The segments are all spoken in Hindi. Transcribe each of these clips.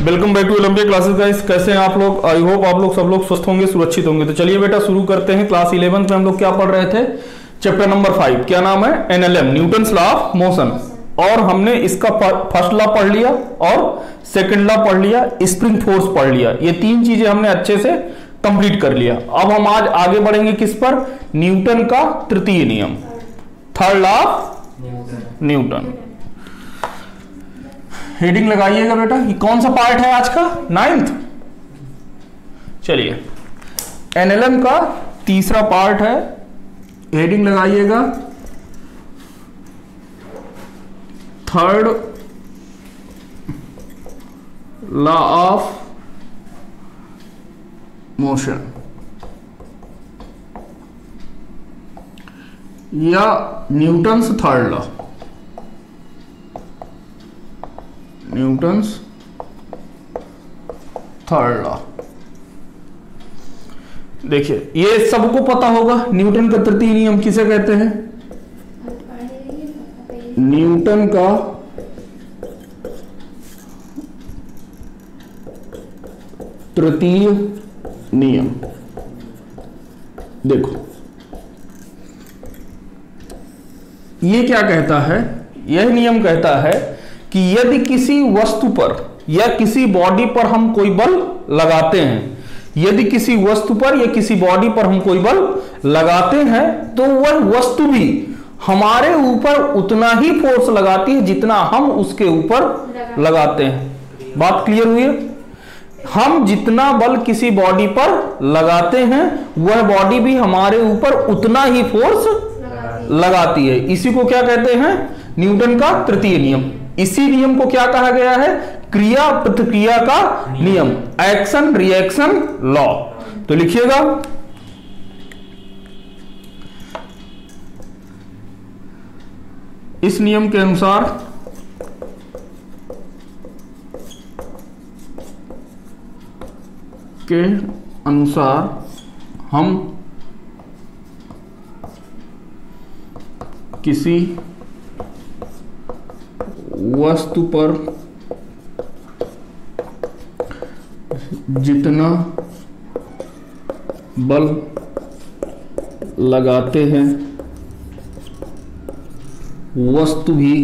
Welcome back to Olympia classes guys. कैसे हैं आप लोग? आई होप आप लोग सब लोग स्वस्थ होंगे, सुरक्षित होंगे। तो चलिए बेटा शुरू करते हैं। क्लास 11th में हम लोग क्या पढ़ रहे थे? चैप्टर नंबर 5, क्या नाम है? NLM, Newton's law of motion. और हमने इसका फर्स्ट लॉ पढ़ लिया और सेकंड लॉ पढ़ लिया, स्प्रिंग फोर्स पढ़ लिया। ये तीन चीजें हमने अच्छे से कंप्लीट कर लिया। अब हम आज आगे बढ़ेंगे किस पर? न्यूटन का तृतीय नियम, third law of Newton. Heading लगाइएगा बेटा। ये कौन सा पार्ट है आज का? 9th। चलिए, एनएलएम का तीसरा पार्ट है। हेडिंग लगाइएगा थर्ड लॉ ऑफ मोशन या Newton's third law, Newton's third law. देखिए, ये सबको पता होगा। न्यूटन का तृतीय नियम किसे कहते हैं? न्यूटन का तृतीय नियम। देखो, ये क्या कहता है? यह नियम कहता है कि यदि किसी वस्तु पर या किसी बॉडी पर हम कोई बल लगाते हैं, यदि किसी वस्तु पर या किसी बॉडी पर हम कोई बल लगाते हैं, तो वह वस्तु भी हमारे ऊपर उतना ही फोर्स लगाती है जितना हम उसके ऊपर लगाते हैं। बात क्लियर हुई है? हम जितना बल किसी बॉडी पर लगाते हैं, वह बॉडी भी हमारे ऊपर उतना ही फोर्स लगाती है। इसी को क्या कहते हैं? न्यूटन का तृतीय नियम। इसी नियम को क्या कहा गया है? क्रिया प्रतिक्रिया का नियम, एक्शन रिएक्शन लॉ। तो लिखिएगा, इस नियम के अनुसार हम किसी वस्तु पर जितना बल लगाते हैं, वस्तु भी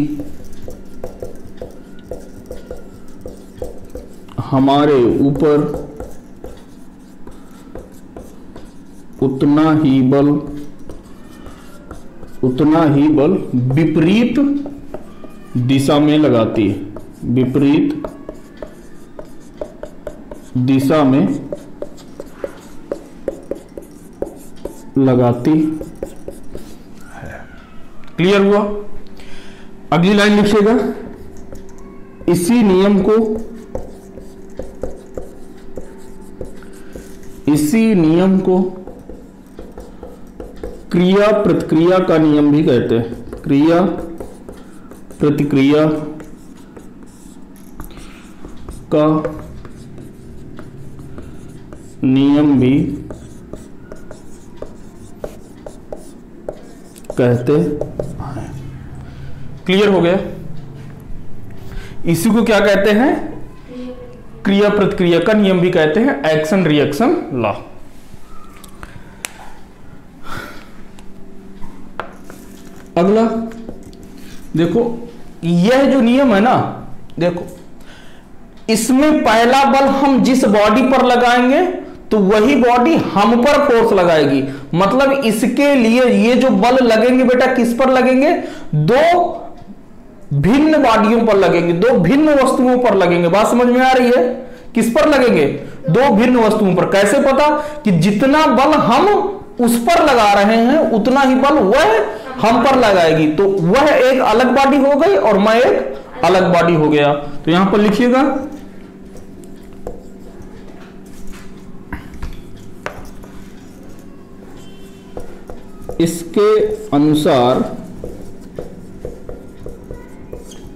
हमारे ऊपर उतना ही बल विपरीत दिशा में लगाती है, विपरीत दिशा में लगाती है। क्लियर हुआ? अगली लाइन लिखिएगा, इसी नियम को क्रिया प्रतिक्रिया का नियम भी कहते हैं। क्रिया प्रतिक्रिया का नियम भी कहते हैं। क्लियर हो गया? इसी को क्या कहते हैं? क्रिया प्रतिक्रिया का नियम भी कहते हैं, एक्शन रिएक्शन लॉ। अगला देखो, यह जो नियम है ना, देखो, इसमें पहला बल हम जिस बॉडी पर लगाएंगे तो वही बॉडी हम पर फोर्स लगाएगी। मतलब इसके लिए ये जो बल लगेंगे बेटा, किस पर लगेंगे? दो भिन्न बॉडियों पर लगेंगे, दो भिन्न वस्तुओं पर लगेंगे। बात समझ में आ रही है? किस पर लगेंगे? दो भिन्न वस्तुओं पर। कैसे पता? कि जितना बल हम उस पर लगा रहे हैं, उतना ही बल वह हम पर लगाएगी। तो वह एक अलग बॉडी हो गई और मैं एक अलग बॉडी हो गया। तो यहां पर लिखिएगा, इसके अनुसार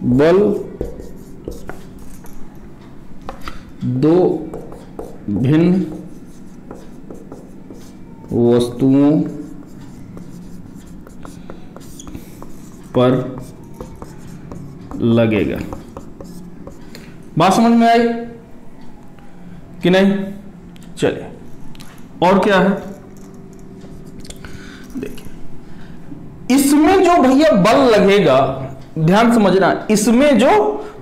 बल दो भिन्न वस्तुओं पर लगेगा। बात समझ में आई? कि नहीं? चलिए और क्या है देखिए, इसमें जो भैया बल लगेगा, ध्यान समझना, इसमें जो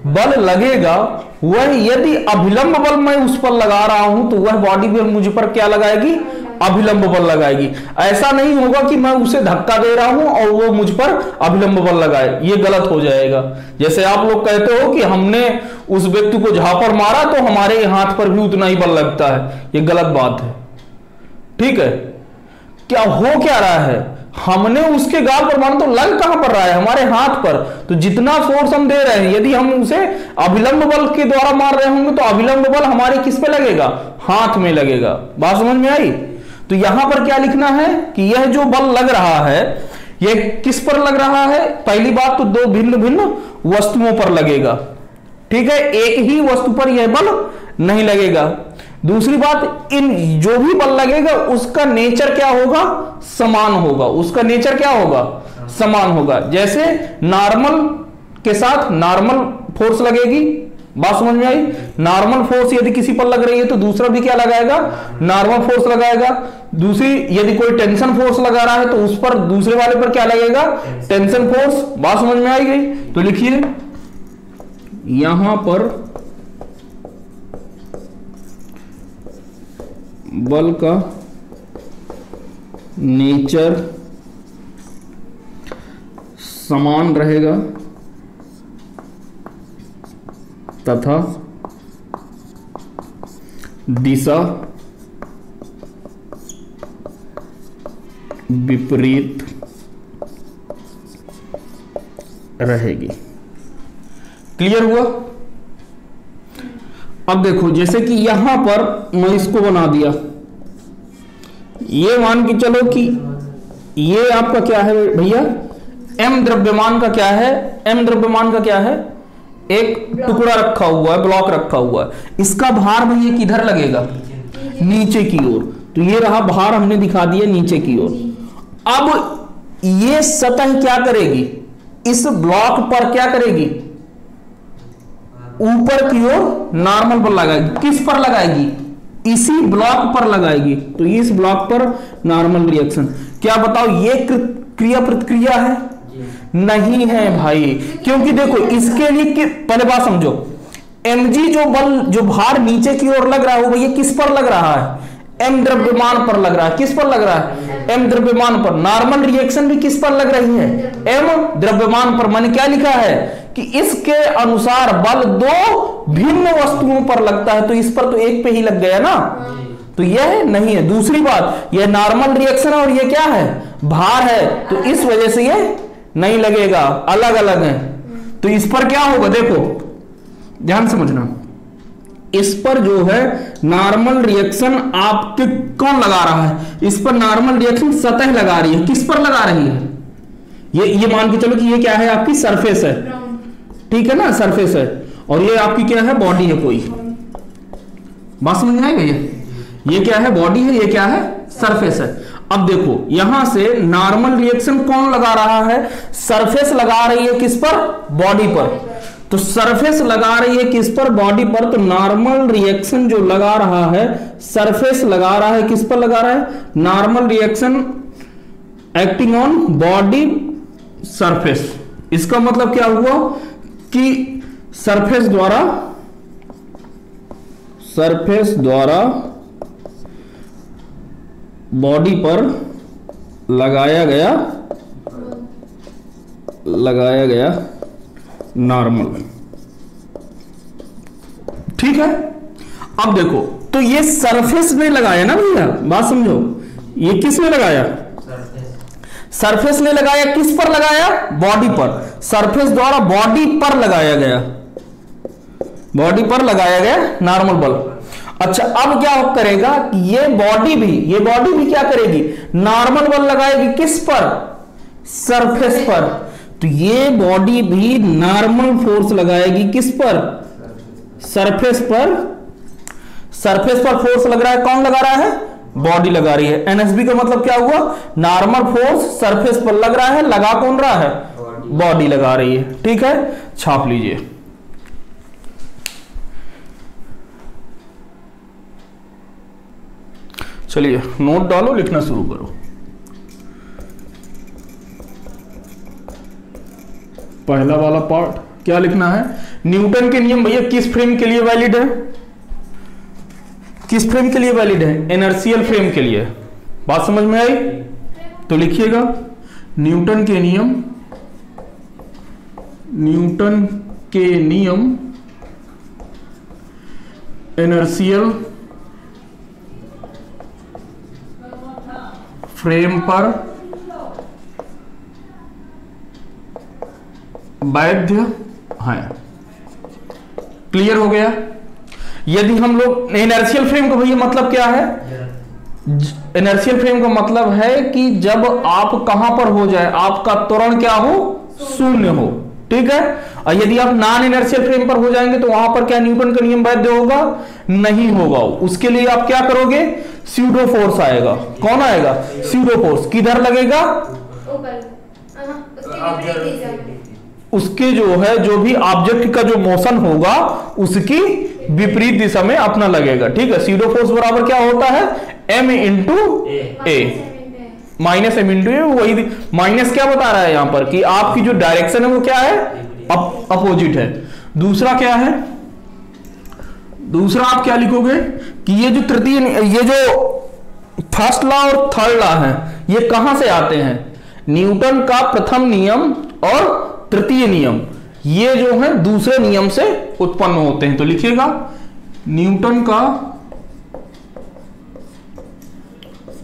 बल लगेगा वह यदि अभिलंब बल मैं उस पर लगा रहा हूं तो वह बॉडी भी मुझ पर क्या लगाएगी? अभिलंब बल लगाएगी। ऐसा नहीं होगा कि मैं उसे धक्का दे रहा हूं और वो मुझ पर अभिलंब बल लगाए, ये गलत हो जाएगा। जैसे आप लोग कहते हो कि हमने उस व्यक्ति को झापड़ मारा तो हमारे हाथ पर भी उतना ही बल लगता है, ये गलत बात है। ठीक है, क्या हो क्या रहा है, हमने उसके गाल पर मारा तो लग कहां पर रहा है? हमारे हाथ पर। तो जितना फोर्स हम दे रहे हैं, यदि हम उसे अभिलंब बल के द्वारा मार रहे होंगे तो अभिलंब बल हमारे किस पे लगेगा? हाथ में लगेगा। बात समझ में आई? तो यहां पर क्या लिखना है कि यह जो बल लग रहा है यह किस पर लग रहा है? पहली बात तो दो भिन्न भिन्न वस्तुओं पर लगेगा। ठीक है, एक ही वस्तु पर यह बल नहीं लगेगा। दूसरी बात, इन जो भी बल लगेगा उसका नेचर क्या होगा? समान होगा। उसका नेचर क्या होगा? समान होगा। जैसे नॉर्मल के साथ नॉर्मल फोर्स लगेगी। बात समझ में आई? नॉर्मल फोर्स यदि किसी पर लग रही है तो दूसरा भी क्या लगाएगा? नॉर्मल फोर्स लगाएगा। दूसरी, यदि कोई टेंशन फोर्स लगा रहा है तो उस पर दूसरे वाले पर क्या लगेगा? Tension force. बात समझ में आई गई? तो लिखिए यहां पर बल का नेचर समान रहेगा तथा दिशा विपरीत रहेगी। क्लियर हुआ? अब देखो, जैसे कि यहां पर मैं इसको बना दिया, ये मान के चलो कि ये आपका क्या है भैया? m द्रव्यमान का क्या है? m द्रव्यमान का क्या है? एक टुकड़ा रखा हुआ है, ब्लॉक रखा हुआ है। इसका भार भैया किधर लगेगा? नीचे की ओर। तो ये रहा भार, हमने दिखा दिया नीचे की ओर। अब ये सतह क्या करेगी? इस ब्लॉक पर क्या करेगी? ऊपर की ओर नॉर्मल पर लगाएगी। किस पर लगाएगी? इसी ब्लॉक पर लगाएगी। तो इस ब्लॉक पर नॉर्मल रिएक्शन। क्या बताओ ये क्रिया प्रतिक्रिया है? नहीं है भाई, क्योंकि देखो इसके लिए पहले बात समझो, mg जो बल, जो भार नीचे की ओर लग रहा है वो भैया किस पर लग रहा है? m द्रव्यमान पर लग रहा है। किस पर लग रहा है? m द्रव्यमान पर। नॉर्मल रिएक्शन भी किस पर लग रही है? m द्रव्यमान पर। मैंने क्या लिखा है कि इसके अनुसार बल दो भिन्न वस्तुओं पर लगता है, तो इस पर तो एक पे ही लग गया ना, तो यह नहीं है। दूसरी बात, यह नॉर्मल रिएक्शन है और यह क्या है? भार है, तो इस वजह से यह नहीं लगेगा, अलग अलग है। तो इस पर क्या होगा? देखो ध्यान समझना, इस पर जो है नॉर्मल रिएक्शन आपके कौन लगा रहा है? इस पर नॉर्मल रिएक्शन सतह लगा रही है। किस पर लगा रही है? ये मान के चलो कि ये क्या है? आपकी सरफेस है, ठीक है ना, सरफेस है। और ये आपकी क्या है? बॉडी है कोई। बात समझ में आई भैया? ये क्या है? बॉडी है, ये क्या है? सरफेस है। अब देखो यहां से नॉर्मल रिएक्शन कौन लगा रहा है? सरफेस लगा रही है किस पर? बॉडी पर। तो सरफेस लगा रही है किस पर? बॉडी पर। तो नॉर्मल रिएक्शन जो लगा रहा है, सरफेस लगा रहा है, किस पर लगा रहा है? Normal reaction acting on body surface. इसका मतलब क्या हुआ कि सरफेस द्वारा बॉडी पर लगाया गया नॉर्मल। ठीक है, अब देखो, तो ये सरफेस ने लगाया ना भैया, बात समझो, ये किस ने लगाया? सरफेस ने लगाया। किस पर लगाया? बॉडी पर। सरफेस द्वारा बॉडी पर लगाया गया, बॉडी पर लगाया गया नॉर्मल बल। अच्छा, अब क्या करेगा कि ये बॉडी भी क्या करेगी? नॉर्मल बल लगाएगी। किस पर? सरफेस पर। तो ये बॉडी भी नॉर्मल फोर्स लगाएगी किस पर? सरफेस पर। सरफेस पर फोर्स लग रहा है, कौन लगा रहा है? बॉडी लगा रही है। एनएसबी का मतलब क्या हुआ? नॉर्मल फोर्स सरफेस पर लग रहा है, लगा कौन रहा है? बॉडी लगा रही है। ठीक है, छाप लीजिए। चलिए नोट डालो, लिखना शुरू करो। पहला वाला पार्ट क्या लिखना है? न्यूटन के नियम भैया किस फ्रेम के लिए वैलिड है? किस फ्रेम के लिए वैलिड है? इनर्शियल फ्रेम के लिए। बात समझ में आई? तो लिखिएगा न्यूटन के नियम, न्यूटन के नियम इनर्शियल फ्रेम पर वैध है। क्लियर हो गया? यदि हम लोग इनर्शियल फ्रेम का भैया मतलब क्या है? इनर्शियल फ्रेम का मतलब है कि जब आप कहां पर हो जाए, आपका त्वरण क्या हो? शून्य हो। ठीक है। और यदि आप नॉन इनर्शियल फ्रेम पर हो जाएंगे तो वहां पर क्या न्यूटन का नियम वैध होगा? नहीं होगा। उसके लिए आप क्या करोगे? स्यूडो फोर्स आएगा। कौन आएगा? Pseudo force. किधर लगेगा? उसके जो है, जो भी ऑब्जेक्ट का जो मोशन होगा उसकी विपरीत दिशा में अपना लगेगा। ठीक है। स्यूडो फोर्स बराबर क्या होता है? m इंटू ए, माइनस एम इंटू ए। वही माइनस क्या बता रहा है यहां पर कि आपकी जो डायरेक्शन है वो क्या है? अपोजिट है। दूसरा क्या है? दूसरा आप क्या लिखोगे कि ये जो तृतीय, ये जो फर्स्ट लॉ और थर्ड लॉ है ये कहां से आते हैं? न्यूटन का प्रथम नियम और तृतीय नियम, ये जो है दूसरे नियम से उत्पन्न होते हैं। तो लिखिएगा न्यूटन का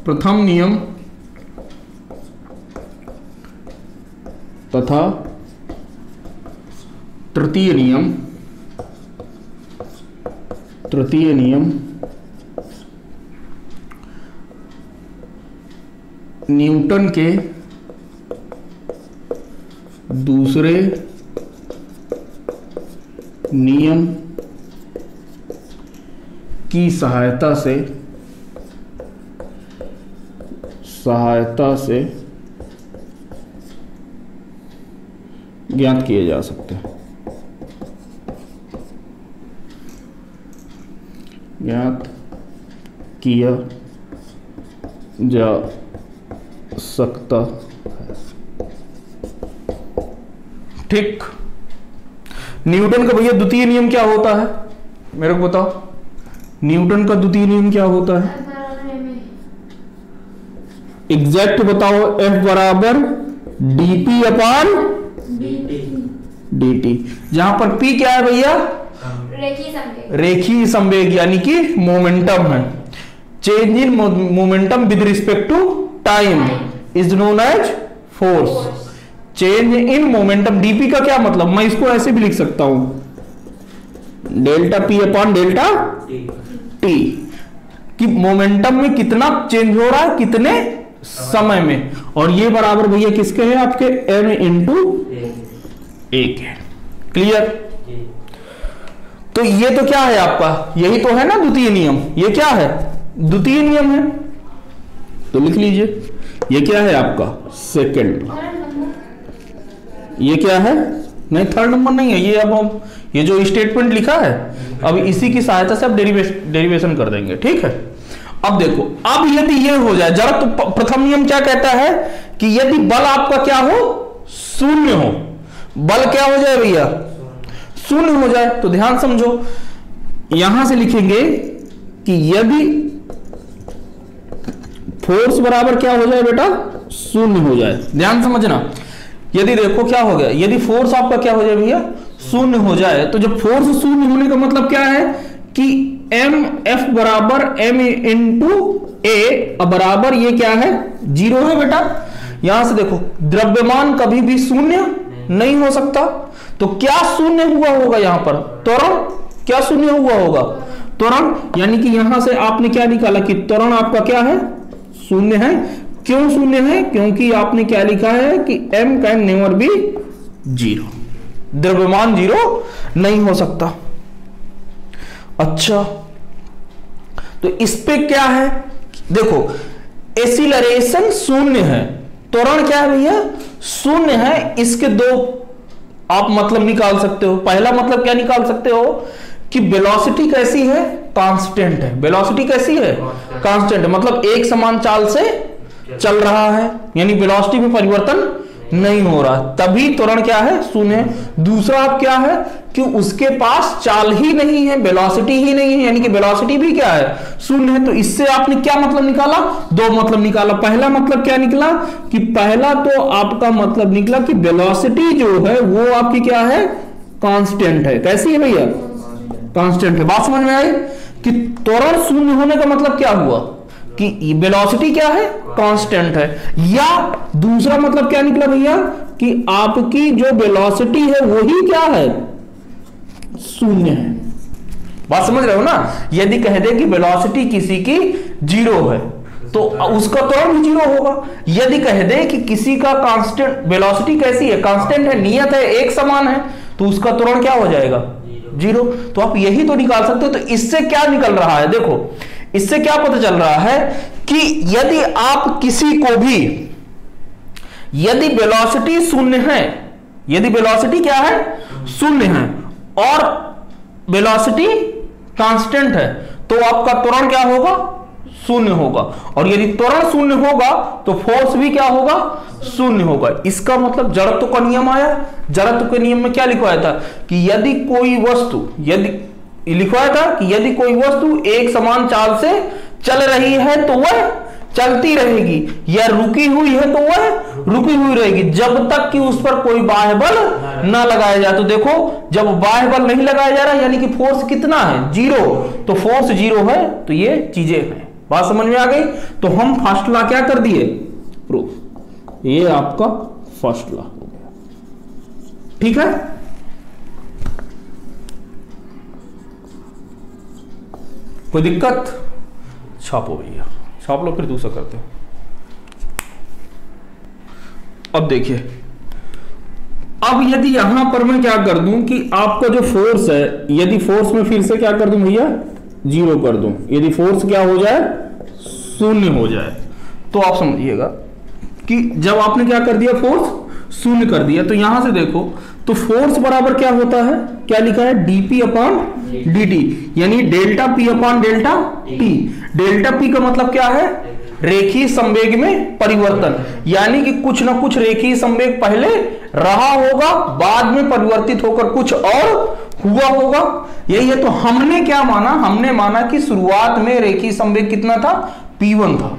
प्रथम नियम तथा तृतीय नियम, तृतीय नियम न्यूटन के दूसरे नियम की सहायता से ज्ञात किए जा सकते हैं। ज्ञात किया जा सकता है। ठीक। न्यूटन का भैया द्वितीय नियम क्या होता है? मेरे को बताओ, न्यूटन का द्वितीय नियम क्या होता है? एग्जैक्ट बताओ। F बराबर dp अपॉन dt, जहां पर P क्या है भैया? रेखीय संवेग यानी कि मोमेंटम है। Change in momentum with respect to time is known as force. Change in momentum, DP का क्या मतलब? मैं इसको ऐसे भी लिख सकता हूं, delta P upon delta T, कि मोमेंटम में कितना चेंज हो रहा है कितने समय में। और ये बराबर भैया किसके है? आपके m इंटू ए के। क्लियर? तो ये तो क्या है आपका? यही तो है ना द्वितीय नियम। ये क्या है? द्वितीय नियम है। तो लिख लीजिए ये क्या है आपका? सेकंड। ये क्या है? नहीं, थर्ड नंबर नहीं है ये। अब हम ये जो स्टेटमेंट लिखा है अब इसी की सहायता से अब डेरिवेशन कर देंगे। ठीक है। अब देखो, अब यदि ये हो जाए जरा, तो प्रथम नियम क्या कहता है कि यदि बल आपका क्या हो? शून्य हो। बल क्या हो जाए भैया? शून्य हो जाए। तो ध्यान समझो, यहां से लिखेंगे कि यदि फोर्स बराबर क्या हो जाए बेटा? शून्य हो जाए। ध्यान समझना, यदि देखो क्या हो गया, यदि फोर्स आपका क्या हो जाए भैया? शून्य हो जाए। तो जब फोर्स शून्य होने का मतलब क्या है कि एम एफ बराबर एम इंटू ए बराबर ये क्या है? जीरो है बेटा। यहां से देखो, द्रव्यमान कभी भी शून्य नहीं हो सकता। तो क्या शून्य हुआ होगा यहां पर? त्वरण। क्या शून्य हुआ होगा? त्वरण। यानी कि यहां से आपने क्या निकाला कि त्वरण आपका क्या है? शून्य है। क्यों शून्य है? क्योंकि आपने क्या लिखा है कि m can never be zero, द्रव्यमान जीरो नहीं हो सकता। अच्छा, तो इस पे क्या है? देखो, एक्सीलरेशन शून्य है, त्वरण क्या है भैया? शून्य है। इसके दो आप मतलब निकाल सकते हो। पहला मतलब क्या निकाल सकते हो कि वेलोसिटी कैसी है, कांस्टेंट है। वेलोसिटी कैसी है, कांस्टेंट है, मतलब एक समान चाल से चल रहा है, यानी वेलोसिटी में परिवर्तन नहीं हो रहा, तभी त्वरण क्या है, शून्य है। दूसरा आप क्या है कि उसके पास चाल ही नहीं है, वेलोसिटी ही नहीं है, यानी कि वेलोसिटी भी क्या है, शून्य है। तो इससे आपने क्या मतलब निकाला, दो मतलब निकाला। पहला मतलब क्या निकला कि पहला तो आपका मतलब निकला कि वेलोसिटी जो है वो आपकी क्या है, कांस्टेंट है। कैसी है भैया, कांस्टेंट है। बात समझ में आई कि त्वरण शून्य होने का मतलब क्या हुआ कि वेलोसिटी क्या है, कांस्टेंट है। या दूसरा मतलब क्या निकला भैया कि आपकी जो वेलोसिटी है वही क्या है, शून्य है। बात समझ रहे हो ना। यदि कह दे कि वेलोसिटी किसी की 0 है तो उसका त्वरण भी 0 होगा। यदि कह दे कि किसी का कांस्टेंट, वेलोसिटी कैसी है, कांस्टेंट है, नियत है, एक समान है, तो उसका त्वरण क्या हो जाएगा, 0। तो आप यही तो निकाल सकते हो। तो इससे क्या निकल रहा है, देखो इससे क्या पता चल रहा है कि यदि आप किसी को भी, यदि वेलोसिटी शून्य है, यदि वेलोसिटी क्या है, शून्य है, और वेलोसिटी कांस्टेंट है, तो आपका त्वरण क्या होगा, शून्य होगा। और यदि त्वरण शून्य होगा तो फोर्स भी क्या होगा, शून्य होगा। इसका मतलब जड़त्व का नियम आया। जड़त्व के नियम में क्या लिखवाया था कि यदि कोई वस्तु, यदि लिखवाया था कि यदि कोई वस्तु एक समान चाल से चल रही है तो वह चलती रहेगी, या रुकी हुई है तो वह रुकी हुई रहेगी, जब तक कि उस पर कोई बाह्य बल ना लगाया जाए। तो देखो जब बाह्य बल नहीं लगाया जा रहा यानी कि फोर्स कितना है, 0। तो फोर्स 0 है, तो ये चीजें हैं। बात समझ में आ गई। तो हम फर्स्ट लॉ क्या कर दिए, प्रूफ। ये आपका फर्स्ट लॉ हो गया, ठीक है। कोई दिक्कत, छापो भैया, छाप लो, फिर दूसरा करते हैं। अब देखिए, अब यदि यहां पर मैं क्या कर दूं कि आपका जो फोर्स है, यदि फोर्स में फिर से क्या कर दूं भैया, 0 कर दूं। यदि फोर्स क्या हो जाए, शून्य हो जाए, तो आप समझिएगा कि जब आपने क्या कर दिया, फोर्स शून्य कर दिया, तो यहां से देखो तो फोर्स बराबर क्या होता है, क्या लिखा है, dp अपॉन dt, यानी delta p upon delta t। Delta p का मतलब क्या है, रेखीय संवेग में परिवर्तन, यानी कि कुछ ना कुछ रेखीय संवेग पहले रहा होगा, बाद में परिवर्तित होकर कुछ और हुआ होगा, यही है। तो हमने क्या माना, हमने माना कि शुरुआत में रेखीय संवेग कितना था, p1 था।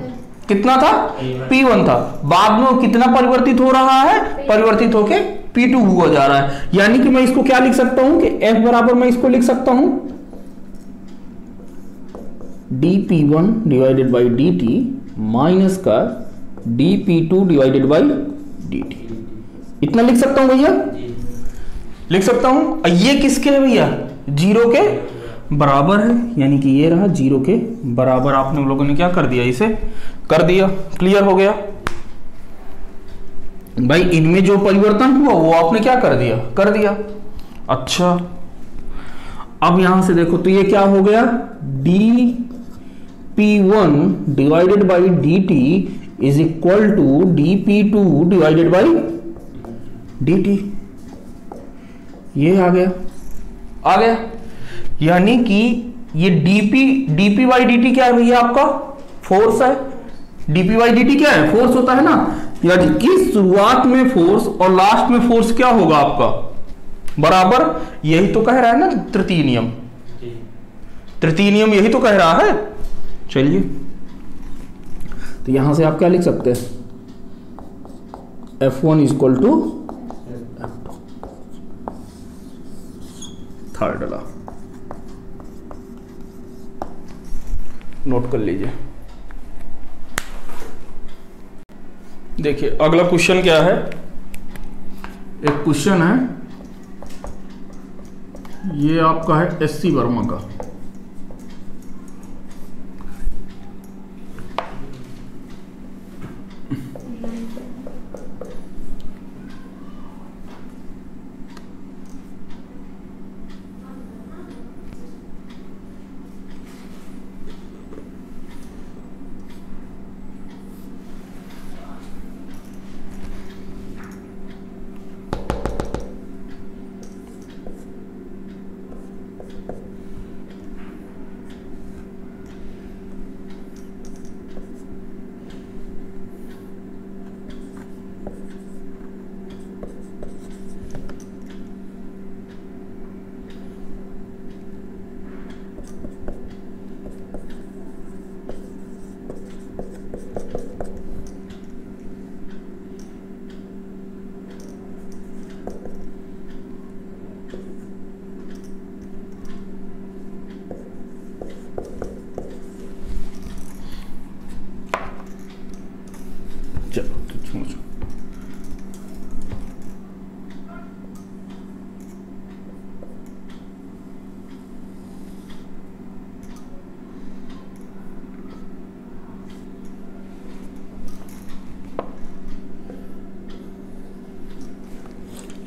कितना था, p1 था। बाद में वो कितना परिवर्तित हो रहा है, परिवर्तित होके p2 हुआ जा रहा है। यानी कि मैं इसको क्या लिख सकता हूं कि f बराबर मैं इसको लिख सकता हूं dp1 divided by dt minus का dp2 डिवाइडेड बाई dt। इतना लिख सकता हूं भैया, लिख सकता हूं। ये किसके है भैया, 0 के बराबर है, यानी कि ये रहा 0 के बराबर। आपने उन लोगों ने क्या कर दिया, इसे कर दिया, क्लियर हो गया भाई। इनमें जो परिवर्तन हुआ वो आपने क्या कर दिया, कर दिया। अच्छा, अब यहां से देखो तो ये क्या हो गया, dp1 divided by dt is equal to dp2 divided by dt। ये आ गया, आ गया। यानी कि ये dp बाई dt क्या है भैया, आपका फोर्स है। dp बाई dt क्या है, फोर्स होता है ना। यानी कि शुरुआत में फोर्स और लास्ट में फोर्स क्या होगा आपका, बराबर। यही तो कह रहा है ना तृतीय नियम, तृतीय नियम यही तो कह रहा है। चलिए, तो यहां से आप क्या लिख सकते हैं, F1 equal to F2, third law. Note कर लीजिए। देखिए अगला क्वेश्चन क्या है, एक क्वेश्चन है, ये आपका है SC वर्मा का।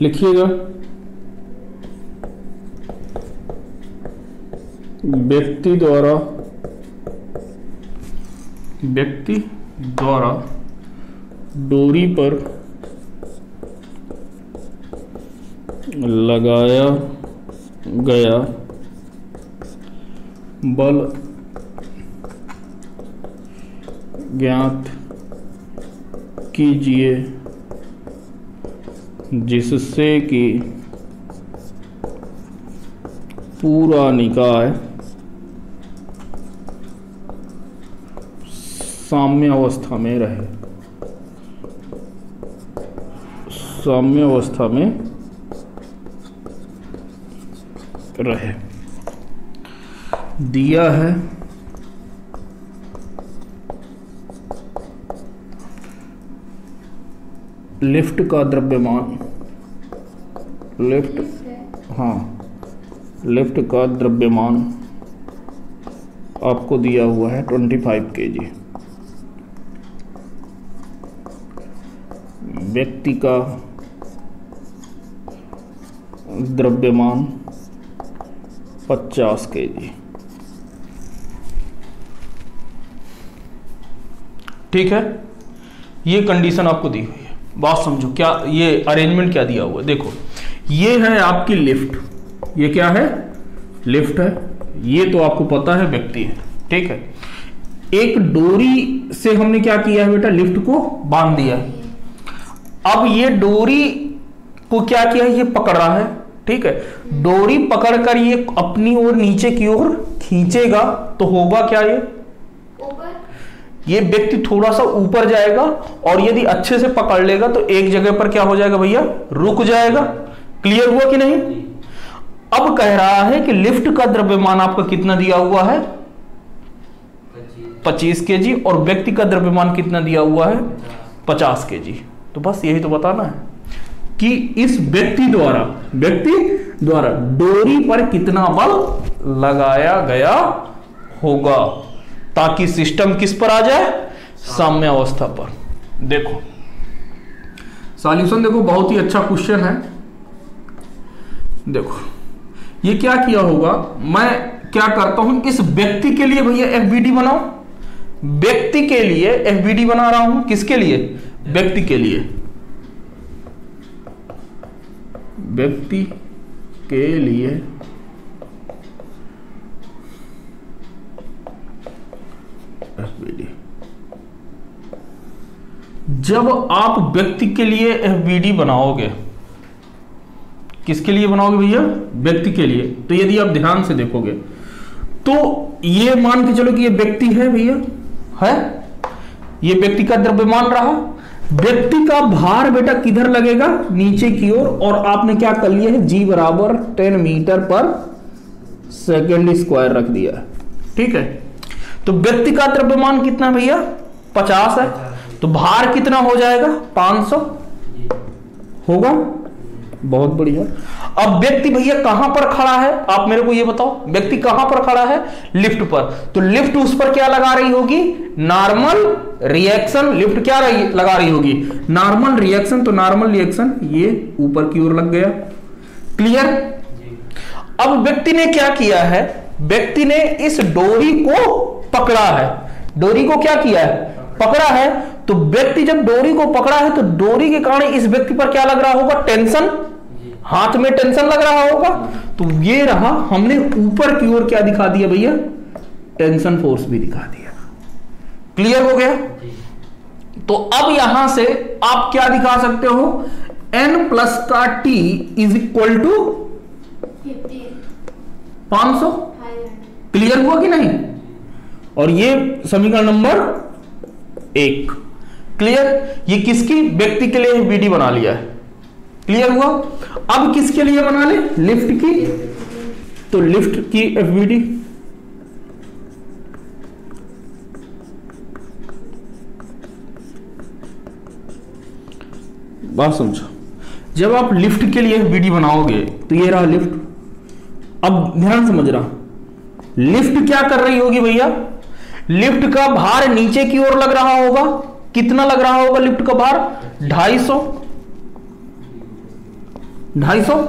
लिखिएगा, व्यक्ति द्वारा डोरी पर लगाया गया बल ज्ञात कीजिए जिससे कि पूरा निकाय साम्यावस्था में रहे। साम्यावस्था में रहे। दिया है लिफ्ट का द्रव्यमान, लिफ्ट का द्रव्यमान आपको दिया हुआ है 25 kg। व्यक्ति का द्रव्यमान 50 kg। ठीक है, ये कंडीशन आपको दी हुई है। बात समझो, क्या ये अरेंजमेंट क्या दिया हुआ है। देखो, ये है आपकी लिफ्ट, ये क्या है, लिफ्ट है। ये तो आपको पता है व्यक्ति है। ठीक है, एक डोरी से हमने क्या किया है बेटा, लिफ्ट को बांध दिया। अब ये डोरी को क्या किया है, ये पकड़ रहा है। ठीक है, डोरी पकड़कर ये अपनी ओर नीचे की ओर खींचेगा तो होगा क्या, ये व्यक्ति थोड़ा सा ऊपर जाएगा, और यदि अच्छे से पकड़ लेगा तो एक जगह पर क्या हो जाएगा भैया, रुक जाएगा। क्लियर हुआ कि नहीं। अब कह रहा है कि लिफ्ट का द्रव्यमान आपका कितना दिया हुआ है, 25 kg, और व्यक्ति का द्रव्यमान कितना दिया हुआ है, 50 kg। तो बस यही तो बताना है कि इस व्यक्ति द्वारा डोरी पर कितना बल लगाया गया होगा, ताकि सिस्टम किस पर आ जाए, साम्यावस्था पर। देखो सॉल्यूशन देखो, बहुत ही अच्छा क्वेश्चन है। देखो ये क्या किया होगा, मैं क्या करता हूं, इस व्यक्ति के लिए भैया एफबीडी बनाओ। व्यक्ति के लिए एफबीडी बना रहा हूं, किसके लिए, व्यक्ति के लिए। व्यक्ति के लिए एफबीडी। जब आप व्यक्ति के लिए एफबीडी बनाओगे, किसके लिए बनाओगे भैया, व्यक्ति के लिए, तो यदि आप ध्यान से देखोगे तो ये मान के चलो कि ये व्यक्ति है भैया, है ये व्यक्ति का द्रव्यमान रहा। व्यक्ति का भार बेटा किधर लगेगा, नीचे की ओर, और आपने क्या कर लिया है, G बराबर 10 मीटर पर सेकेंड स्क्वायर रख दिया। ठीक है, तो व्यक्ति का द्रव्यमान कितना भैया, 50 है, तो भार कितना हो जाएगा, 500 होगा। बहुत बढ़िया। अब व्यक्ति भैया कहां पर खड़ा है, आप मेरे को ये बताओ, व्यक्ति कहां पर खड़ा है, लिफ्ट पर। तो लिफ्ट उस पर क्या लगा रही होगी, नॉर्मल रिएक्शन। लिफ्ट क्या लगा रही होगी, नॉर्मल रिएक्शन। तो नॉर्मल रिएक्शन ये ऊपर की ओर लग गया। क्लियर। अब व्यक्ति ने क्या किया है, व्यक्ति ने इस डोरी को पकड़ा है। डोरी को क्या किया है, पकड़ा है। तो व्यक्ति जब डोरी को पकड़ा है तो डोरी के कारण इस व्यक्ति पर क्या लग रहा होगा, टेंशन, हाथ में टेंशन लग रहा होगा। तो ये रहा, हमने ऊपर की ओर क्या दिखा दिया भैया, टेंशन फोर्स भी दिखा दिया। क्लियर हो गया। तो अब यहां से आप क्या दिखा सकते हो, n प्लस का t is equal to 500। Clear हुआ कि नहीं। और ये समीकरण नंबर 1। क्लियर। ये किसकी, व्यक्ति के लिए एफबीडी बना लिया है। क्लियर हुआ। अब किसके लिए बना ले, लिफ्ट की। तो लिफ्ट की एफबीडी, बात समझो, जब आप लिफ्ट के लिए एफबीडी बनाओगे तो ये रहा लिफ्ट। अब ध्यान समझ रहा, लिफ्ट क्या कर रही होगी भैया, लिफ्ट का भार नीचे की ओर लग रहा होगा। कितना लग रहा होगा लिफ्ट का भार, 250। 250।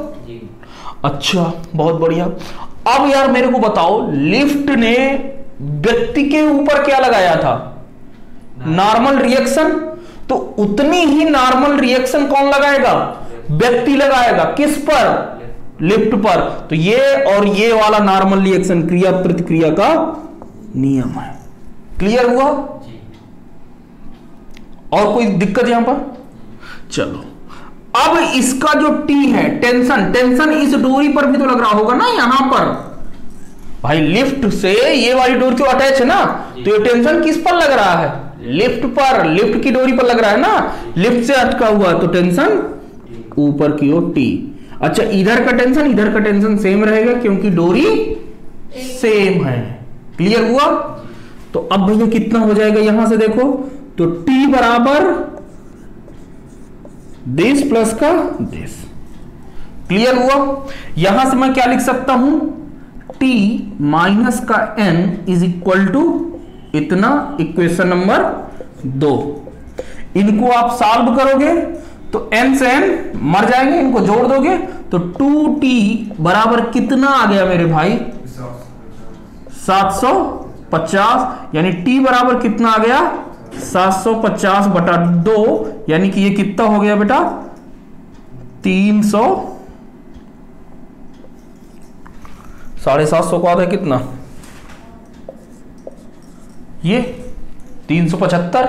अच्छा, बहुत बढ़िया। अब यार मेरे को बताओ, लिफ्ट ने व्यक्ति के ऊपर क्या लगाया था? Normal reaction. तो उतनी ही नॉर्मल रिएक्शन कौन लगाएगा? व्यक्ति लगाएगा। किस पर? लिफ्ट पर। तो ये और ये वाला नॉर्मल रिएक्शन क्रिया प्रतिक्रिया का नियम है। क्लियर हुआ? और कोई दिक्कत यहां पर? चलो, अब इसका जो T है, टेंशन, टेंशन इस डोरी पर भी तो लग रहा होगा ना। यहां पर भाई लिफ्ट से ये वाली डोरी तो अटैच है ना, तो ये टेंशन किस पर लग रहा है? लिफ्ट पर, लिफ्ट की डोरी पर लग रहा है ना। लिफ्ट से अटका हुआ है तो टेंशन ऊपर की ओर T। अच्छा, इधर का टेंशन सेम रहेगा क्योंकि डोरी सेम है। क्लियर हुआ? तो अब भैया कितना हो जाएगा यहां से देखो, तो T बराबर दिस प्लस का दिस। क्लियर हुआ? यहां से मैं क्या लिख सकता हूं? T माइनस का N इज इक्वल टू इतना, इक्वेशन नंबर 2। इनको आप सॉल्व करोगे तो n से n मर जाएंगे, इनको जोड़ दोगे तो 2t बराबर कितना आ गया मेरे भाई? 750। यानी t बराबर कितना आ गया? 750 बटा 2, यानी कि ये कितना हो गया बेटा? 300। 750 को आधा कितना? ये 375।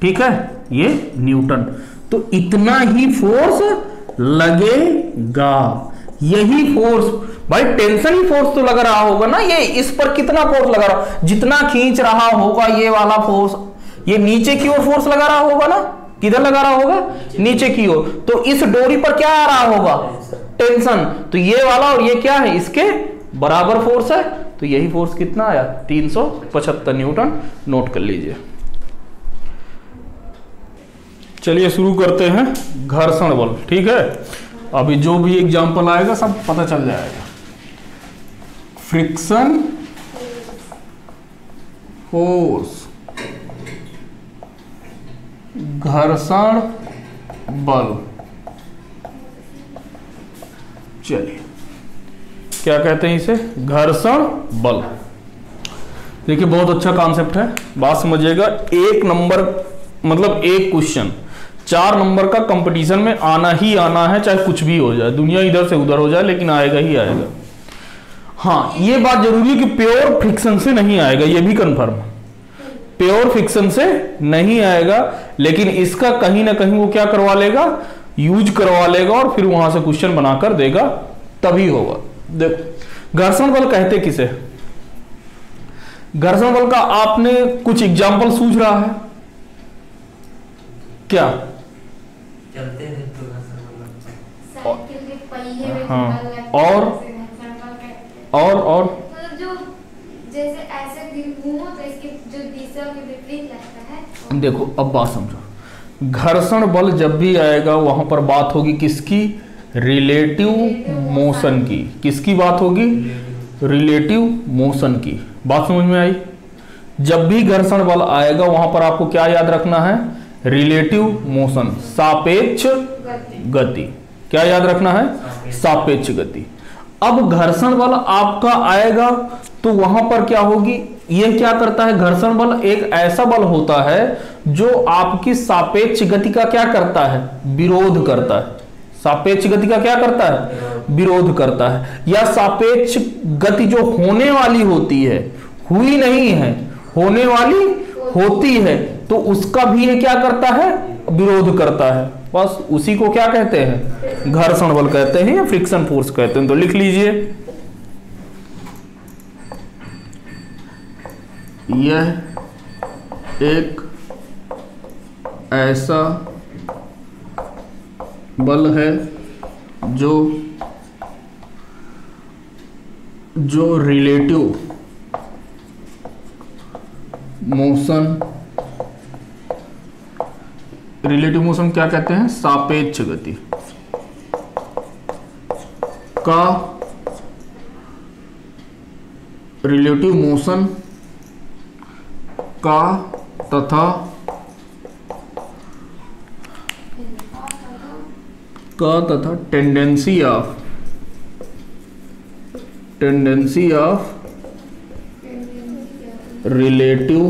ठीक है, ये न्यूटन। तो इतना ही फोर्स लगेगा। यही फोर्स भाई, टेंशन ही फोर्स तो लग रहा होगा ना। ये इस पर कितना फोर्स लगा रहा, जितना खींच रहा होगा ये वाला फोर्स, ये नीचे की ओर फोर्स लगा रहा होगा ना। किधर लगा रहा होगा? नीचे की ओर। तो इस डोरी पर क्या आ रहा होगा? टेंशन। तो ये वाला और ये क्या है? इसके बराबर फोर्स है। तो यही फोर्स कितना आया? 375 न्यूटन। नोट कर लीजिए। चलिए शुरू करते हैं घर्षण बल। ठीक है, अभी जो भी एग्जांपल आएगा सब पता चल जाएगा। फ्रिक्शन फोर्स, घर्षण बल। चलिए, क्या कहते हैं इसे? घर्षण बल। देखिए, बहुत अच्छा कॉन्सेप्ट है, बात समझिएगा। एक नंबर मतलब एक क्वेश्चन 4 नंबर का कंपटीशन में आना ही आना है, चाहे कुछ भी हो जाए, दुनिया इधर से उधर हो जाए, लेकिन आएगा ही आएगा। हाँ, ये बात जरूरी है कि प्योर फ्रिक्शन से नहीं आएगा, ये भी कंफर्म। प्योर फ्रिक्शन से नहीं आएगा, लेकिन इसका कहीं ना कहीं वो क्या करवा लेगा? यूज करवा लेगा और फिर वहां से क्वेश्चन बनाकर देगा, तभी होगा। देखो, घर्षण बल कहते किसे? घर्षण बल का आपने कुछ एग्जाम्पल सूझ रहा है क्या? चलते हैं तो साइकिल के पहिए में हाँ, और मतलब जो जैसे ऐसे घूमो तो इसकी जो दिशा के विपरीत लगता है। देखो, अब बात समझो। घर्षण बल जब भी आएगा वहां पर बात होगी किसकी? रिलेटिव मोशन की। किसकी बात होगी? रिलेटिव मोशन की। बात समझ में आई? जब भी घर्षण बल आएगा वहां पर आपको क्या याद रखना है? रिलेटिव मोशन, सापेक्ष गति। क्या याद रखना है? सापेक्ष गति। अब घर्षण बल आपका आएगा तो वहां पर क्या होगी? यह क्या करता है? घर्षण बल एक ऐसा बल होता है जो आपकी सापेक्ष गति का क्या करता है? विरोध करता है। सापेक्ष गति का क्या करता है? विरोध करता है। या सापेक्ष गति जो होने वाली होती है, हुई नहीं है, होने वाली होती है, तो उसका भी ये क्या करता है? विरोध करता है। बस उसी को क्या कहते हैं? घर्षण बल कहते हैं या फ्रिक्शन फोर्स कहते हैं। तो लिख लीजिए, यह एक ऐसा बल है जो रिलेटिव मोशन क्या कहते हैं? सापेक्ष गति का, रिलेटिव मोशन का तथा का तथा टेंडेंसी ऑफ रिलेटिव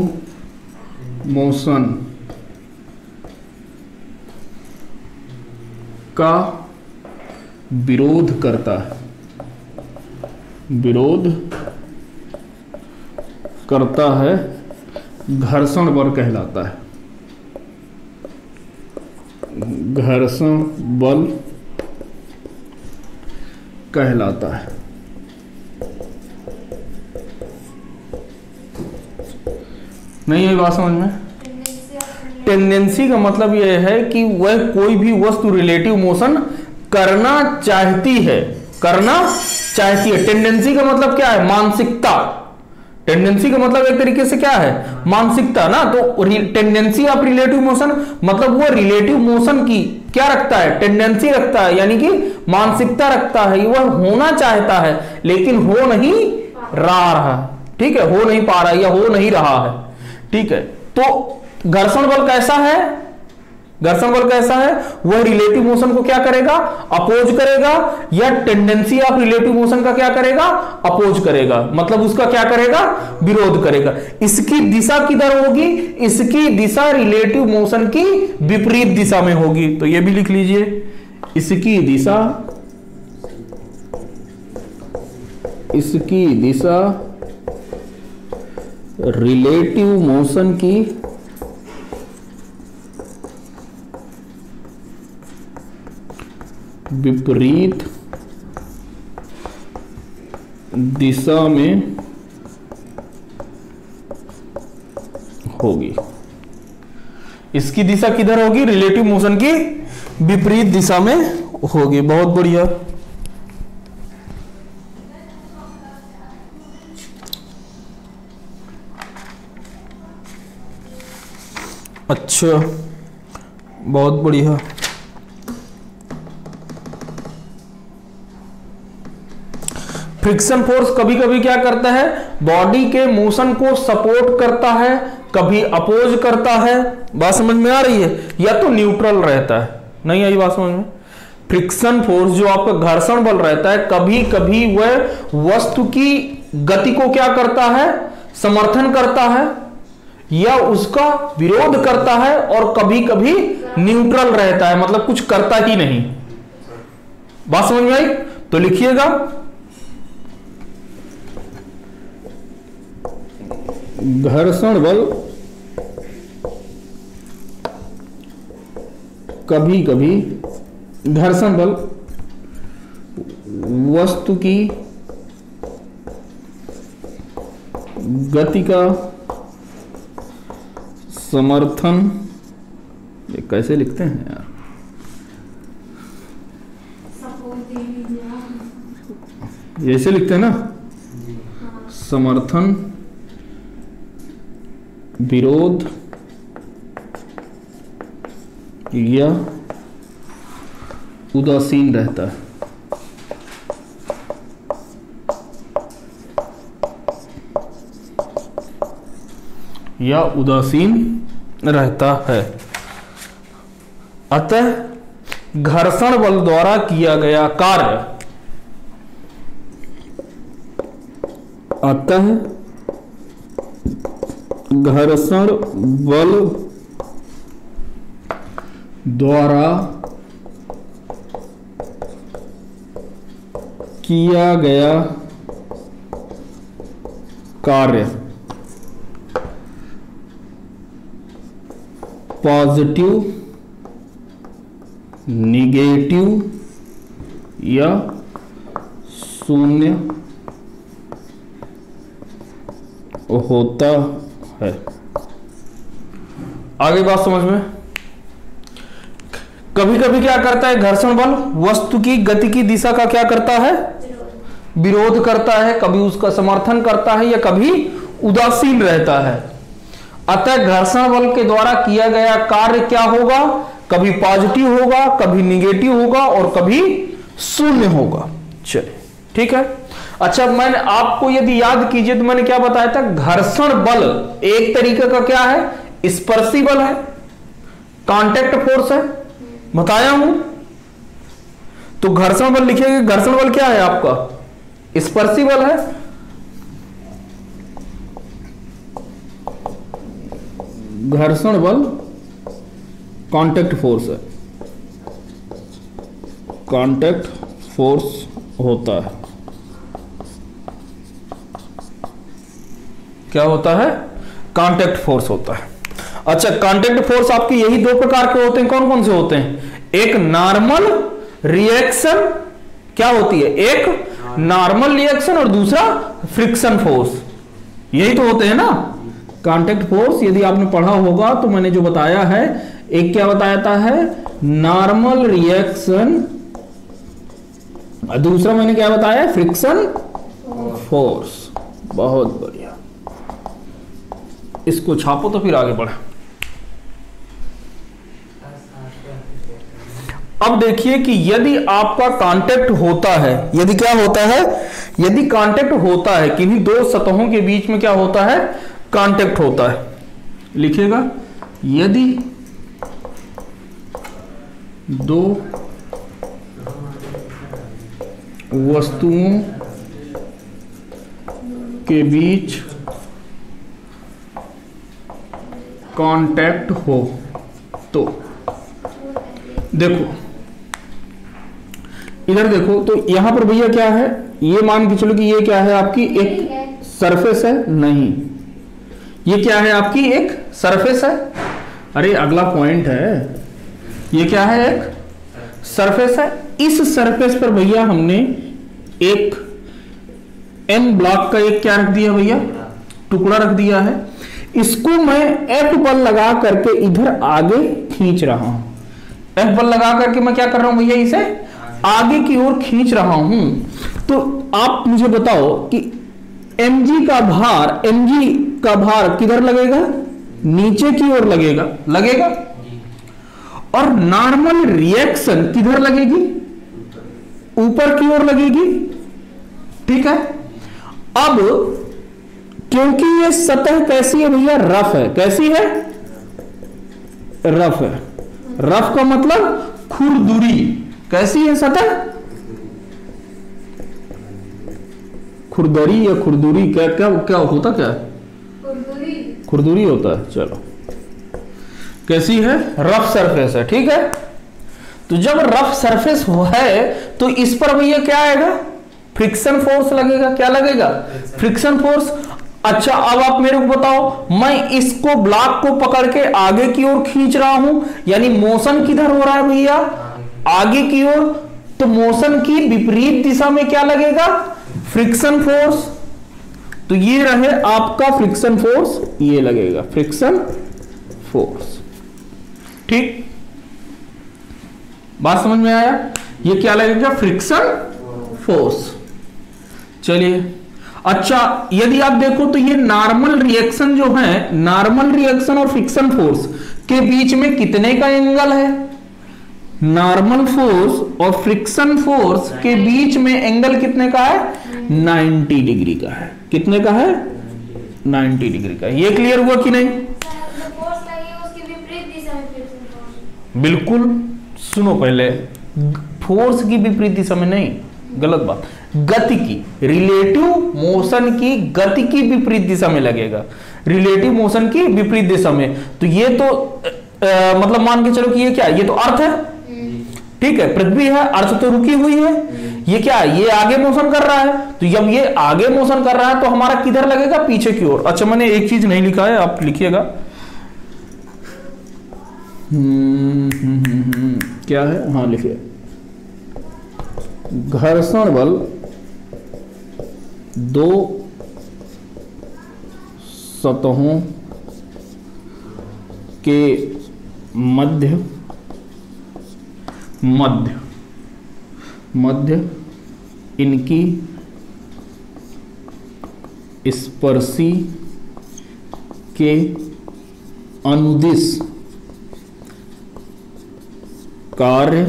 मोशन का विरोध करता है, घर्षण बल कहलाता है। घर्षण बल कहलाता है। नहीं है बात समझ में? टेंडेंसी का मतलब यह है कि वह कोई भी वस्तु रिलेटिव मोशन करना चाहती है। टेंडेंसी का मतलब क्या है? मानसिकता। टेंडेंसी का मतलब एक तरीके से क्या है? मानसिकता ना। तो टेंडेंसी ऑफ रिलेटिव मोशन मतलब वो रिलेटिव मोशन की क्या रखता है? टेंडेंसी रखता है, यानी कि मानसिकता रखता है। वह होना चाहता है लेकिन हो नहीं रहा। ठीक है, हो नहीं पा रहा या हो नहीं रहा है। ठीक है, तो घर्षण बल कैसा है? वह रिलेटिव मोशन को क्या करेगा? अपोज करेगा, या टेंडेंसी ऑफ रिलेटिव मोशन का क्या करेगा? अपोज करेगा, मतलब उसका क्या करेगा? विरोध करेगा। इसकी दिशा किधर होगी? इसकी दिशा रिलेटिव मोशन की विपरीत दिशा में होगी। तो यह भी लिख लीजिए, इसकी दिशा रिलेटिव मोशन की विपरीत दिशा में होगी। इसकी दिशा किधर होगी? रिलेटिव मोशन की विपरीत दिशा में होगी। बहुत बढ़िया। अच्छा, बहुत बढ़िया। फ्रिक्शन फोर्स कभी कभी क्या करता है? बॉडी के मोशन को सपोर्ट करता है, कभी अपोज करता है। बात समझ में आ रही है? या तो न्यूट्रल रहता है। नहीं आई बात समझ में? फ्रिक्शन फोर्स जो आपका घर्षण बल रहता है, कभी कभी वह वस्तु की गति को क्या करता है? समर्थन करता है या उसका विरोध करता है, और कभी कभी न्यूट्रल रहता है, मतलब कुछ करता ही नहीं। बात समझ में आई? तो लिखिएगा, घर्षण बल कभी कभी घर्षण बल वस्तु की गति का समर्थन, ये कैसे लिखते हैं यार? ऐसे लिखते हैं ना, समर्थन, विरोध या उदासीन रहता है। अतः घर्षण बल द्वारा किया गया कार्य, घर्षण बल द्वारा किया गया कार्य पॉजिटिव, निगेटिव या शून्य होता है। आगे बात समझ में? कभी कभी क्या करता है घर्षण बल? वस्तु की गति की दिशा का क्या करता है? विरोध करता है, कभी उसका समर्थन करता है या कभी उदासीन रहता है। अतः घर्षण बल के द्वारा किया गया कार्य क्या होगा? कभी पॉजिटिव होगा, कभी निगेटिव होगा और कभी शून्य होगा। चलिए ठीक है। अच्छा, मैंने आपको यदि याद कीजिए तो मैंने क्या बताया था? घर्षण बल एक तरीके का क्या है? स्पर्शी बल है, कांटेक्ट फोर्स है, बताया हूं। तो घर्षण बल लिखेंगे, घर्षण बल क्या है आपका, स्पर्शी बल है, घर्षण बल कांटेक्ट फोर्स है, कांटेक्ट फोर्स होता है। क्या होता है, कांटेक्ट फोर्स होता है। अच्छा, कांटेक्ट फोर्स आपके यही दो प्रकार के होते हैं, कौन कौन से होते हैं, एक नॉर्मल रिएक्शन, क्या होती है, एक नॉर्मल रिएक्शन और दूसरा फ्रिक्शन फोर्स, यही तो होते हैं ना कांटेक्ट फोर्स। यदि आपने पढ़ा होगा तो मैंने जो बताया है, एक क्या बताया है, नॉर्मल रिएक्शन, और दूसरा मैंने क्या बताया, फ्रिक्शन फोर्स। बहुत बढ़िया, इसको छापो तो फिर आगे बढ़े। अब देखिए कि यदि आपका कांटेक्ट होता है, यदि क्या होता है, यदि कांटेक्ट होता है, किन्हीं दो सतहों के बीच में क्या होता है, कांटेक्ट होता है, लिखिएगा, यदि दो वस्तुओं के बीच कांटेक्ट हो तो, देखो इधर देखो, तो यहां पर भैया क्या है, ये मान के चलो कि ये क्या है, आपकी एक सरफेस है, नहीं ये क्या है, आपकी एक सरफेस है, अरे अगला पॉइंट है, ये क्या है, एक सरफेस है। इस सरफेस पर भैया हमने एक एन ब्लॉक का एक क्या रख दिया भैया, टुकड़ा रख दिया है, इसको मैं एफ बल लगा करके इधर आगे खींच रहा हूं, एफ बल लगा करके मैं क्या कर रहा हूं भैया, इसे आगे की ओर खींच रहा हूं। तो आप मुझे बताओ कि mg का भार किधर लगेगा, नीचे की ओर लगेगा, लगेगा, और नॉर्मल रिएक्शन किधर लगेगी, ऊपर की ओर लगेगी, ठीक है। अब क्योंकि ये सतह कैसी है भैया, रफ है, कैसी है, रफ है, रफ का मतलब खुरदुरी, कैसी है सतह, खुरदरी या खुरदुरी, क्या क्या क्या होता, क्या खुरदुरी होता है, चलो कैसी है, रफ सरफेस है, ठीक है। तो जब रफ सरफेस है तो इस पर भैया क्या आएगा, फ्रिक्शन फोर्स लगेगा, क्या लगेगा, फ्रिक्शन फोर्स। अच्छा, अब आप मेरे को बताओ, मैं इसको ब्लॉक को पकड़ के आगे की ओर खींच रहा हूं, यानी मोशन किधर हो रहा है भैया, आगे की ओर, तो मोशन की विपरीत दिशा में क्या लगेगा, फ्रिक्शन फोर्स। तो ये रहे आपका फ्रिक्शन फोर्स, ये लगेगा फ्रिक्शन फोर्स, ठीक, बात समझ में आया, ये क्या लगेगा, फ्रिक्शन फोर्स। चलिए, अच्छा यदि आप देखो तो ये नॉर्मल रिएक्शन जो है, नॉर्मल रिएक्शन और फ्रिक्शन फोर्स के बीच में कितने का एंगल है, नॉर्मल फोर्स और फ्रिक्शन फोर्स के बीच में एंगल कितने का है, 90 डिग्री का है, कितने का है, 90 डिग्री का। ये क्लियर हुआ कि नहीं, बिल्कुल, सुनो पहले, फोर्स की विपरीत दिशा में नहीं, गलत बात, गति की, रिलेटिव मोशन की गति की विपरीत दिशा में लगेगा, रिलेटिव मोशन की विपरीत दिशा में। तो ये तो मतलब मान के चलो कि ये क्या है, ये तो अर्थ है, ठीक है, पृथ्वी है, अर्थ तो रुकी हुई है, ये क्या है, ये आगे मोशन कर रहा है, तो जब ये आगे मोशन कर रहा है तो हमारा किधर लगेगा, पीछे की ओर। अच्छा, मैंने एक चीज नहीं लिखा है, आप लिखिएगा, क्या है, हाँ लिखिए, घर्षण बल दो सतहों के मध्य इनकी स्पर्शी के अनुदिश कार्य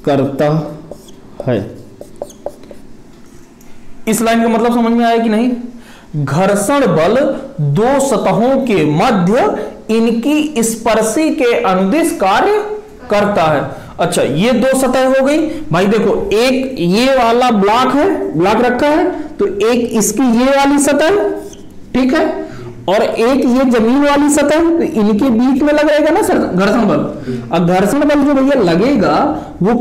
करता है। इस लाइन का मतलब समझ में आया कि नहीं, घर्षण बल दो सतहों के मध्य इनकी स्पर्शी के अनुदिश कार्य करता है। अच्छा ये दो सतह हो गई भाई। देखो एक ये वाला ब्लॉक है, ब्लॉक रखा है, तो एक इसकी ये वाली सतह, ठीक है, और एक ये जमीन वाली सतह, तो इनके बीच में लगेगा ना सर घर्षण बल। अब घर्षण बल जो भैया लगेगा वो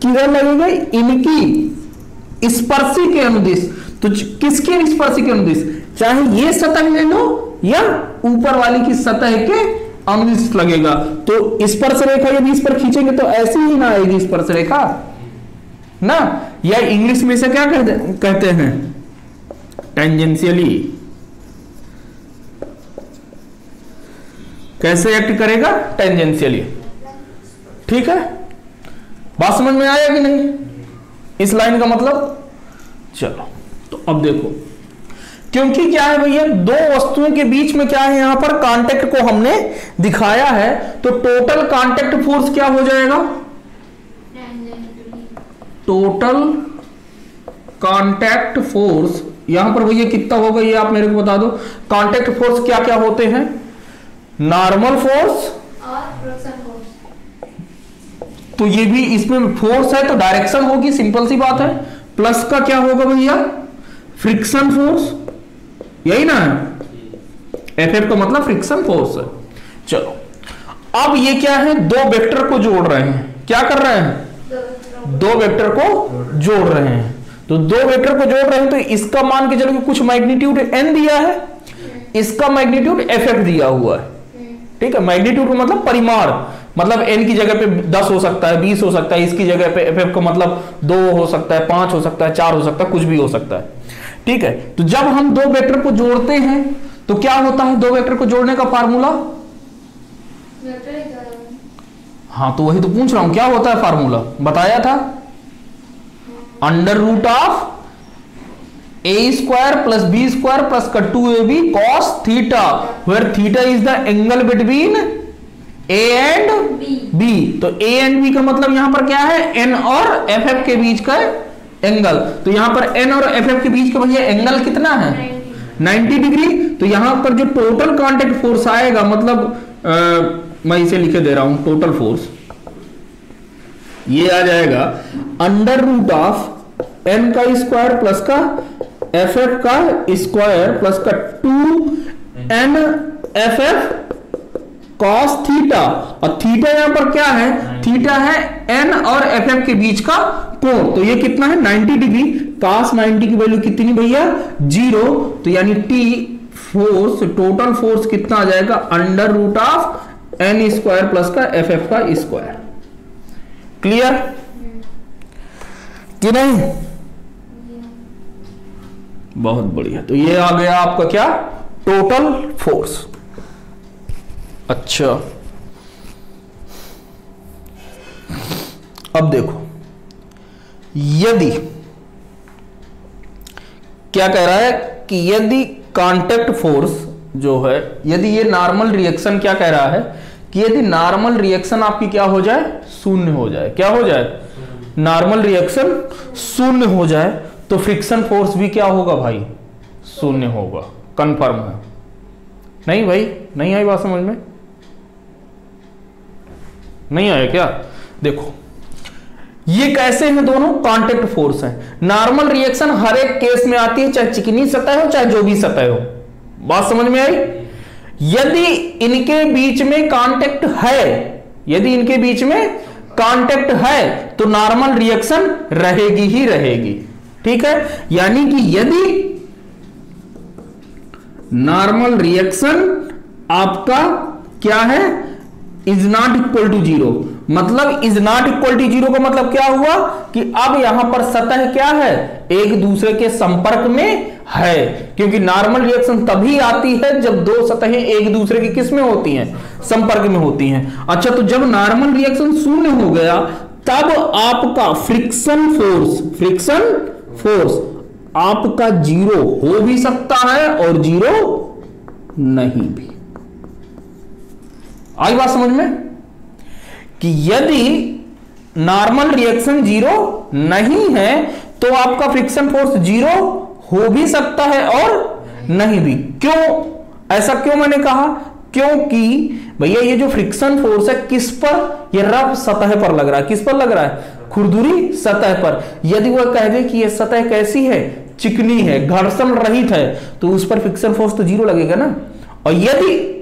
किधर लगेगा, इनकी स्पर्शी के अनुदिश। तो किसके स्पर्शी के अनुदिश, चाहे ये सतह ले लो या ऊपर वाली की सतह के अनुदिश लगेगा। तो स्पर्श रेखा यदि इस पर खींचेंगे तो ऐसी ही ना आएगी स्पर्श रेखा ना, या इंग्लिश में से क्या कहते हैं, टेंजेंशियली। कैसे एक्ट करेगा, टेंजेंशियली। ठीक है, बात समझ में आया कि नहीं इस लाइन का मतलब। चलो तो अब देखो, क्योंकि क्या है भैया, दो वस्तुओं के बीच में क्या है, यहां पर कांटेक्ट को हमने दिखाया है, तो टोटल कांटेक्ट फोर्स क्या हो जाएगा, टोटल कांटेक्ट फोर्स यहां पर भैया कितना होगा ये आप मेरे को बता दो। कांटेक्ट फोर्स क्या क्या होते हैं, नॉर्मल फोर्स और फ्रिक्शन फोर्स। तो ये भी इसमें फोर्स है तो डायरेक्शन होगी, सिंपल सी बात है। प्लस का क्या होगा भैया, फ्रिक्शन फोर्स, यही ना है, एफ का मतलब फ्रिक्शन फोर्स है। चलो अब ये क्या है, दो वेक्टर को जोड़ रहे हैं, क्या कर रहे हैं, दो वेक्टर को जोड़ रहे हैं। तो दो वेक्टर को जोड़ रहे हैं, तो इसका मान के चलो कि कुछ मैग्नीट्यूड एन दिया है, इसका मैग्नीट्यूड एफ दिया हुआ है, ठीक है। मैग्नीट्यूड मतलब परिमाण, मतलब एन की जगह पे 10 हो सकता है, 20 हो सकता है, इसकी जगह पे एफ का मतलब 2 हो सकता है, 5 हो सकता है, 4 हो सकता है, कुछ भी हो सकता है, ठीक है। तो जब हम दो वेक्टर को जोड़ते हैं तो क्या होता है, दो वेक्टर को जोड़ने का फार्मूला, हाँ तो वही तो पूछ रहा हूं, क्या होता है फार्मूला, बताया था, under root of a square plus b square plus 2ab cos theta, where theta is the angle between a and b. तो ए एंड बी का मतलब यहां पर क्या है, एन और एफ के बीच का एंगल। तो यहां पर एन और एफ के बीच का भैया एंगल कितना है, 90 डिग्री। तो यहां पर जो टोटल कांटेक्ट फोर्स आएगा, मतलब मैं इसे लिखे दे रहा हूं, टोटल फोर्स ये आ जाएगा अंडर रूट ऑफ एन का स्क्वायर प्लस का एफ का स्क्वायर प्लस का 2n एफ कॉस थीटा। और थीटा यहां पर क्या है, थीटा है एन और एफ के बीच का कोण। तो ये कितना है, 90 डिग्री। cos 90 की वैल्यू कितनी भैया, 0। तो यानी टी फोर्स, टोटल फोर्स कितना आ जाएगा, under root of n square plus का एफ का स्क्वायर। क्लियर कि नहीं, बहुत बढ़िया। तो ये आ गया आपका क्या, टोटल फोर्स। अच्छा अब देखो, यदि क्या कह रहा है कि यदि कांटेक्ट फोर्स जो है, यदि ये नॉर्मल रिएक्शन क्या कह रहा है कि यदि नॉर्मल रिएक्शन आपकी क्या हो जाए, शून्य हो जाए, क्या हो जाए, नॉर्मल रिएक्शन शून्य हो जाए, तो फ्रिक्शन फोर्स भी क्या होगा भाई, शून्य होगा, कंफर्म है। नहीं भाई, नहीं आई बात समझ में, नहीं आया क्या, देखो ये कैसे हैं, दोनों कांटेक्ट फोर्स हैं। नॉर्मल रिएक्शन हर एक केस में आती है, चाहे चिकनी सतह हो चाहे जो भी सतह हो, बात समझ में आई। यदि इनके बीच में कांटेक्ट है, यदि इनके बीच में कांटेक्ट है तो नॉर्मल रिएक्शन रहेगी ही रहेगी, ठीक है। यानी कि यदि नॉर्मल रिएक्शन आपका क्या है, इज नॉट इक्वल टू 0, मतलब इज नॉट इक्वल टू 0 का मतलब क्या हुआ कि अब यहां पर सतह क्या है, एक दूसरे के संपर्क में है। क्योंकि नॉर्मल रिएक्शन तभी आती है जब दो सतहें एक दूसरे की किस में होती हैं, संपर्क में होती हैं। अच्छा, तो जब नॉर्मल रिएक्शन शून्य हो गया तब आपका फ्रिक्शन फोर्स आपका 0 हो भी सकता है और 0 नहीं भी। आई बात समझ में कि यदि नॉर्मल रिएक्शन 0 नहीं है तो आपका फ्रिक्शन फोर्स 0 हो भी सकता है और नहीं भी। क्यों, ऐसा क्यों मैंने कहा, क्योंकि भैया ये जो फ्रिक्शन फोर्स है किस पर, ये रफ सतह पर लग रहा है। किस पर लग रहा है? खुरदुरी सतह पर। यदि वह कह दे कि यह सतह कैसी है? चिकनी है, घर्षण रहित है, तो उस पर फ्रिक्शन फोर्स तो 0 लगेगा ना। और यदि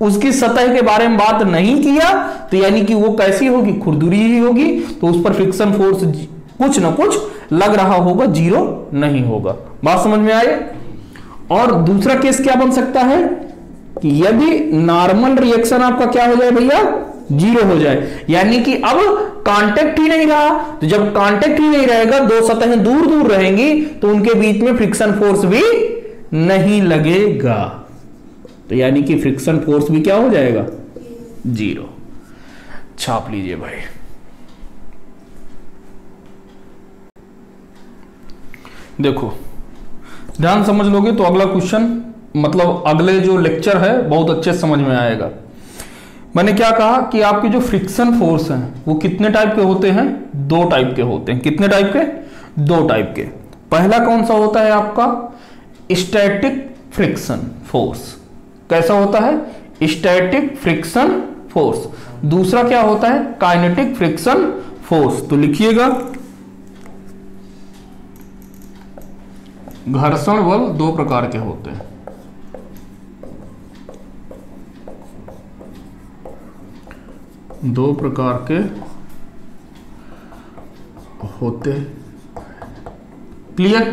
उसकी सतह के बारे में बात नहीं किया तो यानी कि वो कैसी होगी? खुरदुरी ही होगी, तो उस पर फ्रिक्शन फोर्स कुछ ना कुछ लग रहा होगा, 0 नहीं होगा। बात समझ में आए? और दूसरा केस क्या बन सकता है कि यदि नॉर्मल रिएक्शन आपका क्या हो जाए भैया? 0 हो जाए, यानी कि अब कांटेक्ट ही नहीं रहा। तो जब कांटेक्ट ही नहीं रहेगा, दो सतहें दूर दूर रहेंगी, तो उनके बीच में फ्रिक्शन फोर्स भी नहीं लगेगा, तो यानी कि फ्रिक्शन फोर्स भी क्या हो जाएगा? 0। छाप लीजिए भाई। देखो ध्यान समझ लोगे तो अगला क्वेश्चन, मतलब अगले जो लेक्चर है बहुत अच्छे समझ में आएगा। मैंने क्या कहा कि आपके जो फ्रिक्शन फोर्स हैं वो कितने टाइप के होते हैं? 2 टाइप के होते हैं। कितने टाइप के? 2 टाइप के। पहला कौन सा होता है आपका? Static friction force. कैसा होता है? Static friction force. दूसरा क्या होता है? Kinetic friction force. तो लिखिएगा, घर्षण बल 2 प्रकार के होते हैं। दो प्रकार के होते। क्लियर?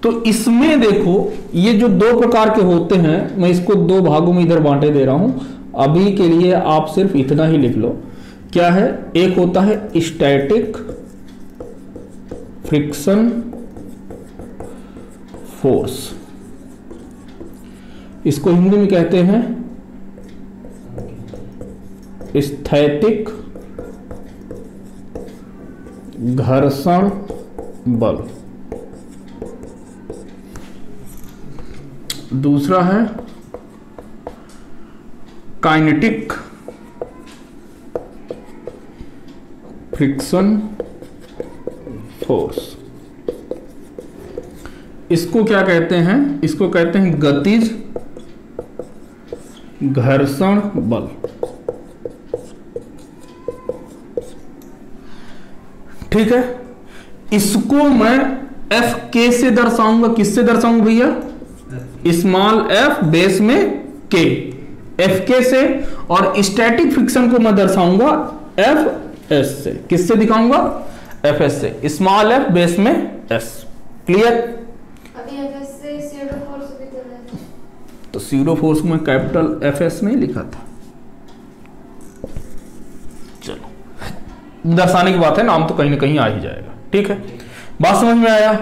तो इसमें देखो ये जो 2 प्रकार के होते हैं, मैं इसको 2 भागों में इधर बांटे दे रहा हूं। अभी के लिए आप सिर्फ इतना ही लिख लो। क्या है? एक होता है स्टैटिक फ्रिक्शन फोर्स, इसको हिंदी में कहते हैं स्थैतिक घर्षण बल। दूसरा है काइनेटिक फ्रिक्शन फोर्स। इसको क्या कहते हैं? इसको कहते हैं गतिज घर्षण बल। ठीक है, इसको मैं एफ के से दर्शाऊंगा। किससे दर्शाऊंगा भैया? स्मॉल एफ बेस में के, एफ के से। और स्टैटिक फ्रिक्शन को मैं दर्शाऊंगा एफ एस से। किससे दिखाऊंगा? एफ एस से, स्मॉल एफ बेस में एस। क्लियर? अभी एफ एस से सीरो फोर्स भी तो सीरो फोर्स को मैं कैपिटल एफ एस में लिखा था। चलो, दर्शाने की बात है, नाम तो कहीं ना कहीं आ ही जाएगा। ठीक है, बात समझ में आया?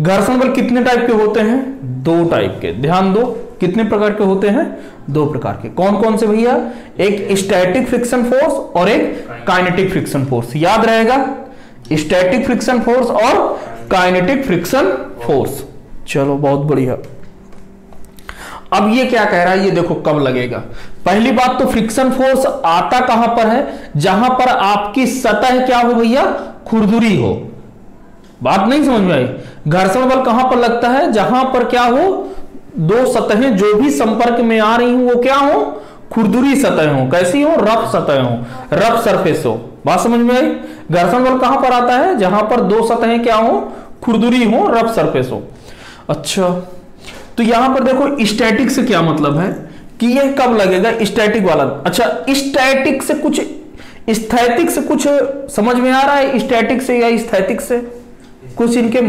घर्षण बल कितने टाइप के होते हैं? 2 टाइप के। ध्यान दो, कितने प्रकार के होते हैं? 2 प्रकार के। कौन कौन से भैया? एक स्टैटिक फ्रिक्शन फोर्स और एक काइनेटिक फ्रिक्शन फोर्स। याद रहेगा, स्टैटिक फ्रिक्शन फोर्स और काइनेटिक फ्रिक्शन फोर्स। चलो बहुत बढ़िया। अब ये क्या कह रहा है, ये देखो कब लगेगा। पहली बात तो फ्रिक्शन फोर्स आता कहां पर है? जहां पर आपकी सतह क्या हो भैया? खुरदुरी हो। बात नहीं समझ में आई? घर्षण बल कहां पर लगता है? जहां पर क्या हो? 2 सतहें जो भी संपर्क में आ रही हो वो क्या हो? खुरदुरी सतह हो। कैसी हो? रफ सतह हो, रफ सरफेस हो। बात समझ में आई? घर्षण बल कहां पर आता है? जहां पर 2 सतहें क्या हो? खुरदुरी हो, रफ सरफेस हो। अच्छा, तो यहां पर देखो स्टैटिक से क्या मतलब है कि यह कब लगेगा? स्टैटिक वाला। अच्छा, स्टैटिक से कुछ स्थैतिक से कुछ समझ में आ रहा है? स्टैटिक से या स्थैतिक से कुछ इनके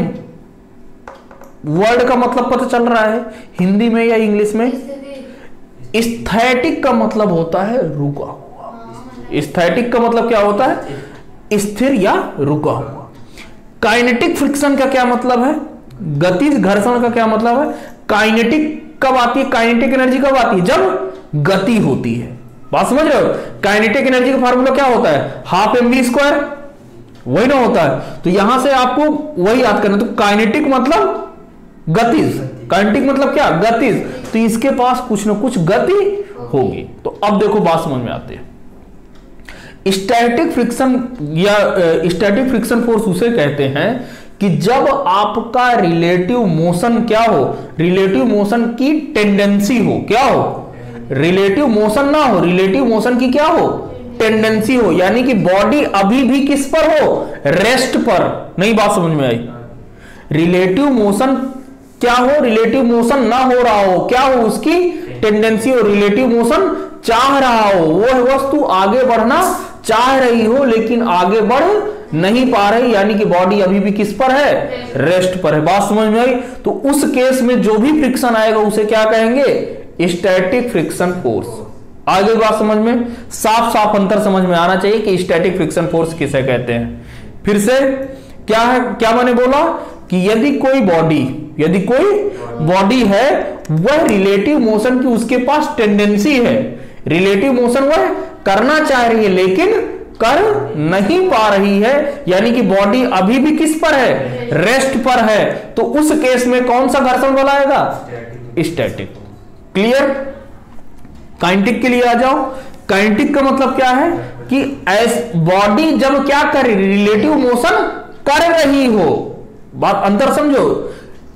वर्ड का मतलब पता चल रहा है हिंदी में या इंग्लिश में? स्थैतिक का मतलब होता है रुका हुआ। स्थैतिक का मतलब क्या होता है? स्थिर या रुका हुआ। काइनेटिक फ्रिक्शन का क्या मतलब है? गतिज घर्षण का क्या मतलब है? काइनेटिक कब आती है? काइनेटिक एनर्जी कब आती है? जब गति होती है। बात समझ रहे हो? काइनेटिक एनर्जी का फार्मूला क्या होता है? हाफ mv², वही ना होता है। तो यहां से आपको वही याद करना। तो काइनेटिक मतलब गतिज, काइनेटिक मतलब क्या? गतिज। तो इसके पास कुछ ना कुछ गति होगी। तो अब देखो बात समझ में आती है। स्टैटिक फ्रिक्शन या स्टैटिक फ्रिक्शन फोर्स उसे कहते हैं कि जब आपका रिलेटिव मोशन क्या हो? रिलेटिव मोशन की टेंडेंसी हो। क्या हो? रिलेटिव मोशन ना हो, रिलेटिव मोशन की क्या हो, टेंडेंसी हो, यानी कि बॉडी अभी भी किस पर हो, रेस्ट पर। नहीं बात समझ में आई? रिलेटिव मोशन क्या हो, रिलेटिव मोशन ना हो रहा हो, क्या हो उसकी टेंडेंसी हो, रिलेटिव मोशन चाह रहा हो, वो वस्तु आगे बढ़ना चाह रही हो लेकिन आगे बढ़ नहीं पा रही, यानी कि बॉडी अभी भी किस पर है, रेस्ट पर है। बात समझ में आई? तो उस केस में जो भी फ्रिक्शन आएगा उसे क्या कहेंगे, स्टैटिक फ्रिक्शन फोर्स। आगे बात समझ में, साफ साफ अंतर समझ में आना चाहिए कि स्टैटिक फ्रिक्शन फोर्स किसे कहते हैं। फिर से क्या है, क्या मैंने बोला कि यदि कोई बॉडी है वह रिलेटिव मोशन की उसके पास टेंडेंसी है, रिलेटिव मोशन वह करना चाह रही है लेकिन कर नहीं पा रही है, यानी कि बॉडी अभी भी किस पर है, रेस्ट पर है, तो उस केस में कौन सा घर्षण बल आएगा, स्टैटिक। क्लियर? काइनेटिक के लिए आ जाओ। काइनेटिक का मतलब क्या है कि बॉडी जब क्या कर रही, रिलेटिव मोशन कर रही हो, बात अंतर समझो।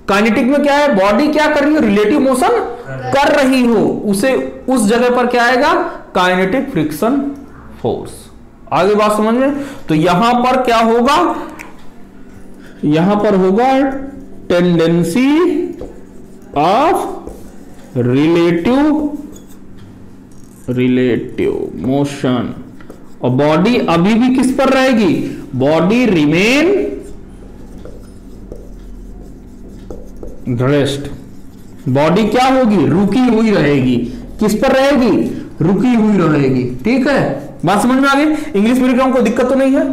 काइनेटिक में क्या है, बॉडी क्या कर रही हो, रिलेटिव मोशन कर रही हो, उसे उस जगह पर क्या आएगा, काइनेटिक फ्रिक्शन फोर्स। आगे बात समझ में? तो यहां पर क्या होगा, यहां पर होगा टेंडेंसी ऑफ रिलेटिव मोशन, और बॉडी अभी भी किस पर रहेगी, बॉडी रिमेन रेस्ट, बॉडी क्या होगी, रुकी हुई रहेगी, किस पर रहेगी, रुकी हुई रहेगी। ठीक है, बात समझ में आ गई? इंग्लिश मीडियम को दिक्कत तो नहीं है?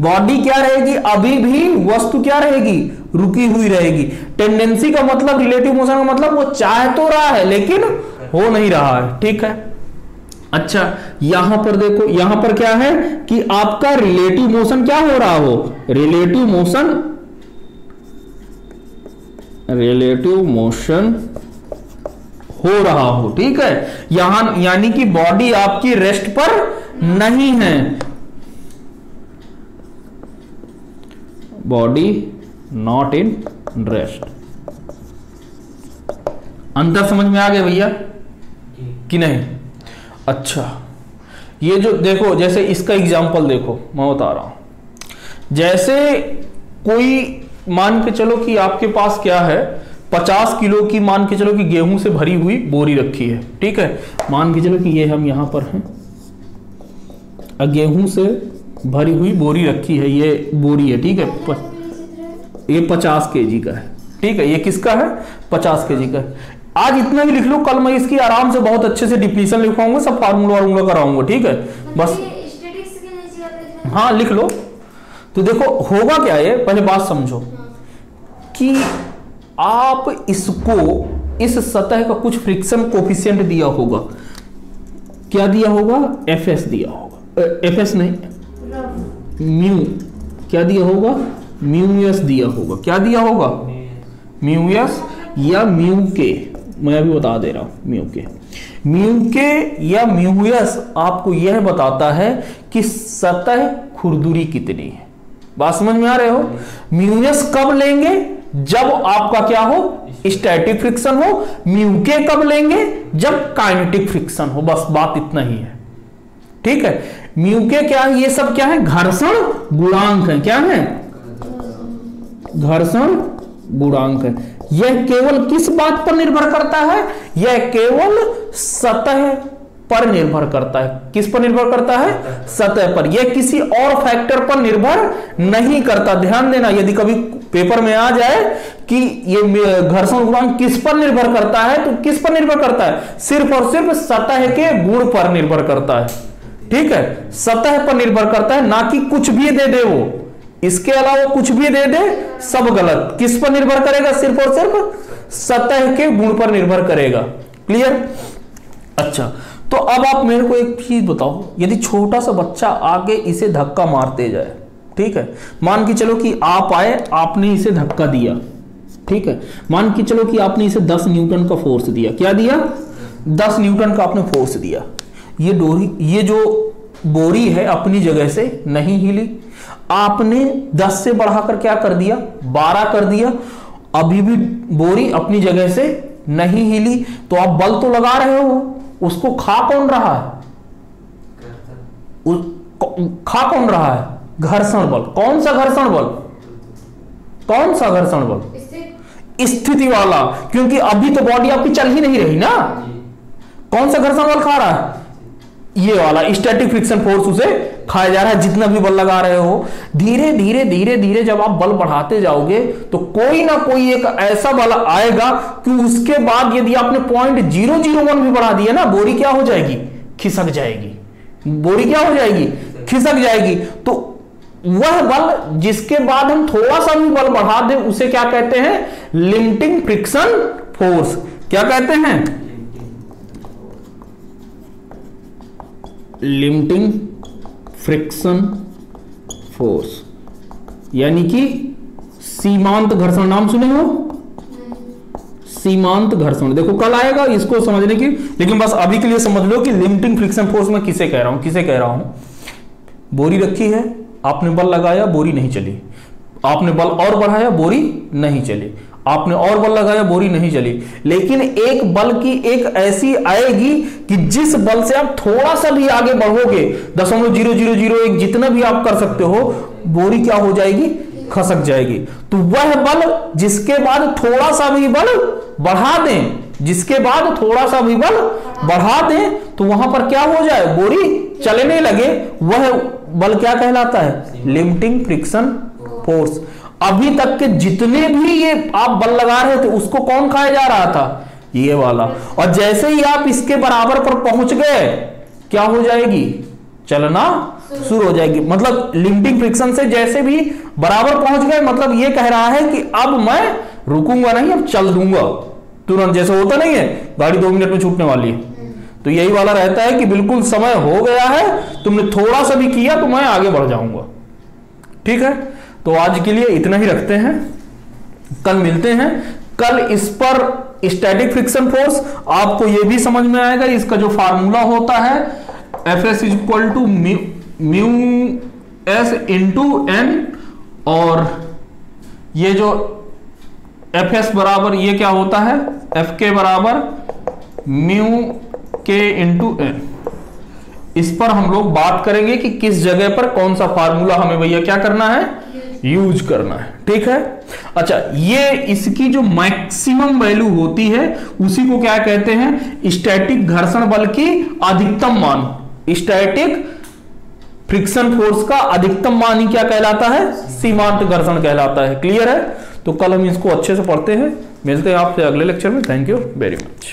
बॉडी क्या रहेगी, अभी भी वस्तु क्या रहेगी, रुकी हुई रहेगी। टेंडेंसी का मतलब, रिलेटिव मोशन का मतलब वो चाह तो रहा है लेकिन हो नहीं रहा है। ठीक है, अच्छा यहां पर देखो, यहां पर क्या है कि आपका रिलेटिव मोशन क्या हो रहा हो, रिलेटिव मोशन हो रहा हो। ठीक है, यहां यानी कि बॉडी आपकी रेस्ट पर नहीं है, बॉडी नॉट इन रेस्ट। अंतर समझ में आ गया भैया कि नहीं? अच्छा, ये जो देखो, जैसे इसका एग्जांपल देखो, मैं बता रहा हूं। जैसे कोई मान के चलो कि आपके पास क्या है, 50 किलो की मान के चलो कि गेहूं से भरी हुई बोरी रखी है। ठीक है, मान के चलो कि ये हम यहां पर हैं, गेहूं से भरी हुई बोरी रखी है, ये बोरी है। ठीक है, ये 50 केजी का है। ठीक है, ये किसका है, 50 केजी का है। आज इतना भी लिख लो, कल मैं इसकी आराम से बहुत अच्छे से डिफिनेशन लिखवाऊंगा, सब फार्मूला कराऊंगा। ठीक है, बस हाँ लिख लो। तो देखो होगा क्या, ये पहले बात समझो कि आप इसको, इस सतह का कुछ फ्रिक्शन कोफिशिएंट दिया होगा, क्या दिया होगा, एफएस दिया होगा, एफएस नहीं, म्यू, क्या दिया होगा, म्यू एस दिया होगा। क्या दिया होगा, म्यू एस या म्यू के, मैं अभी बता दे रहा हूं, म्यू के या म्यू एस आपको यह बताता है कि सतह खुरदुरी कितनी है। बात समझ में आ रहे हो? म्यू एस कब लेंगे, जब आपका क्या हो, स्टैटिक फ्रिक्शन हो। म्यू के कब लेंगे, जब काइनेटिक फ्रिक्शन हो। बस बात इतना ही है। ठीक है, म्यू के क्या है, ये सब क्या है, घर्षण गुणांक है। क्या है, घर्षण गुणांक है। यह केवल किस बात पर निर्भर करता है, यह केवल सतह पर निर्भर करता है। किस पर निर्भर करता है, सतह पर। यह किसी और फैक्टर पर निर्भर नहीं करता। ध्यान देना, यदि कभी पेपर में आ जाए कि ये घर्षण गुणांक किस पर निर्भर करता है, तो किस पर निर्भर करता है, सिर्फ और सिर्फ सतह के गुण पर निर्भर करता है। ठीक है, सतह पर निर्भर करता है, ना कि कुछ भी दे दे वो, इसके अलावा कुछ भी दे दे सब गलत। किस पर निर्भर करेगा, सिर्फ और सिर्फ सतह के गुण पर निर्भर करेगा। क्लियर? अच्छा, तो अब आप मेरे को एक चीज बताओ, यदि छोटा सा बच्चा आगे इसे धक्का मारते जाए, ठीक है, मान के चलो कि आप आए, आपने इसे धक्का दिया। ठीक है, मान के चलो कि आपने इसे 10 न्यूटन का फोर्स दिया। क्या दिया, 10 न्यूटन का आपने फोर्स दिया। ये जो बोरी है अपनी जगह से नहीं हिली, आपने 10 से बढ़ाकर क्या कर दिया, 12 कर दिया, अभी भी बोरी अपनी जगह से नहीं हिली, तो आप बल तो लगा रहे हो उसको खा कौन रहा है? खा कौन रहा है? घर्षण बल। कौन सा घर्षण बल? कौन सा घर्षण बल? स्थिति वाला, क्योंकि अभी तो बॉडी आपकी चल ही नहीं रही ना। कौन सा घर्षण बल खा रहा है? ये वाला स्टैटिक फ्रिक्शन फोर्स उसे खाया जा रहा है। जितना भी बल लगा रहे हो, धीरे धीरे धीरे धीरे जब आप बल बढ़ाते जाओगे तो कोई ना कोई एक ऐसा बल आएगा कि उसके बाद यदि आपने 0.001 भी बढ़ा दिया ना, बोरी क्या हो जाएगी? खिसक जाएगी। बोरी क्या हो जाएगी? खिसक जाएगी। तो वह बल जिसके बाद हम थोड़ा सा भी बल बढ़ा दें उसे क्या कहते हैं? Limiting friction force. क्या कहते हैं? लिमिटिंग फ्रिक्शन फोर्स, यानी कि सीमांत घर्षण। नाम सुने हो? सीमांत घर्षण। देखो कल आएगा इसको समझने की, लेकिन बस अभी के लिए समझ लो कि लिमिटिंग फ्रिक्शन फोर्स में किसे कह रहा हूं, किसे कह रहा हूं। बोरी रखी है, आपने बल लगाया, बोरी नहीं चली। आपने बल और बढ़ाया, बोरी नहीं चली। आपने और बल लगाया, बोरी नहीं चली। लेकिन एक बल की एक ऐसी आएगी कि जिस बल से आप थोड़ा सा भी आगे बढ़ोगे, 0.0001 जितना भी आप कर सकते हो, बोरी क्या हो जाएगी? खसक जाएगी। तो वह बल जिसके बाद थोड़ा सा भी बल बढ़ा दें, जिसके बाद थोड़ा सा भी बल बढ़ा दें तो वहां पर क्या हो जाए? बोरी चलने लगे, वह बल क्या कहलाता है? Limiting friction force. अभी तक के जितने भी ये आप बल लगा रहे थे उसको कौन खाया जा रहा था? ये वाला। और जैसे ही आप इसके बराबर पर पहुंच गए, क्या हो जाएगी? चलना शुरू हो जाएगी। मतलब लिमिटिंग फ्रिक्शन से जैसे भी बराबर पहुंच गए, मतलब ये कह रहा है कि अब मैं रुकूंगा नहीं, अब चल दूंगा तुरंत। जैसे होता नहीं है गाड़ी 2 मिनट में छूटने वाली है, तो यही वाला रहता है कि बिल्कुल समय हो गया है, तुमने थोड़ा सा भी किया तो मैं आगे बढ़ जाऊंगा। ठीक है, तो आज के लिए इतना ही रखते हैं, कल मिलते हैं। कल इस पर स्टैटिक फ्रिक्शन फोर्स आपको यह भी समझ में आएगा, इसका जो फार्मूला होता है Fs = μs × n, और ये जो Fs बराबर ये क्या होता है? Fk बराबर μk × n। इस पर हम लोग बात करेंगे कि किस जगह पर कौन सा फार्मूला हमें भैया क्या करना है? यूज करना है। ठीक है। अच्छा, ये इसकी जो मैक्सिमम वैल्यू होती है उसी को क्या कहते हैं? स्टैटिक घर्षण बल की अधिकतम मान। स्टैटिक फ्रिक्शन फोर्स का अधिकतम मान ही क्या कहलाता है? सीमांत घर्षण कहलाता है। क्लियर है? तो कल हम इसको अच्छे से पढ़ते हैं। मिलते हैं आपसे अगले लेक्चर में। Thank you very much.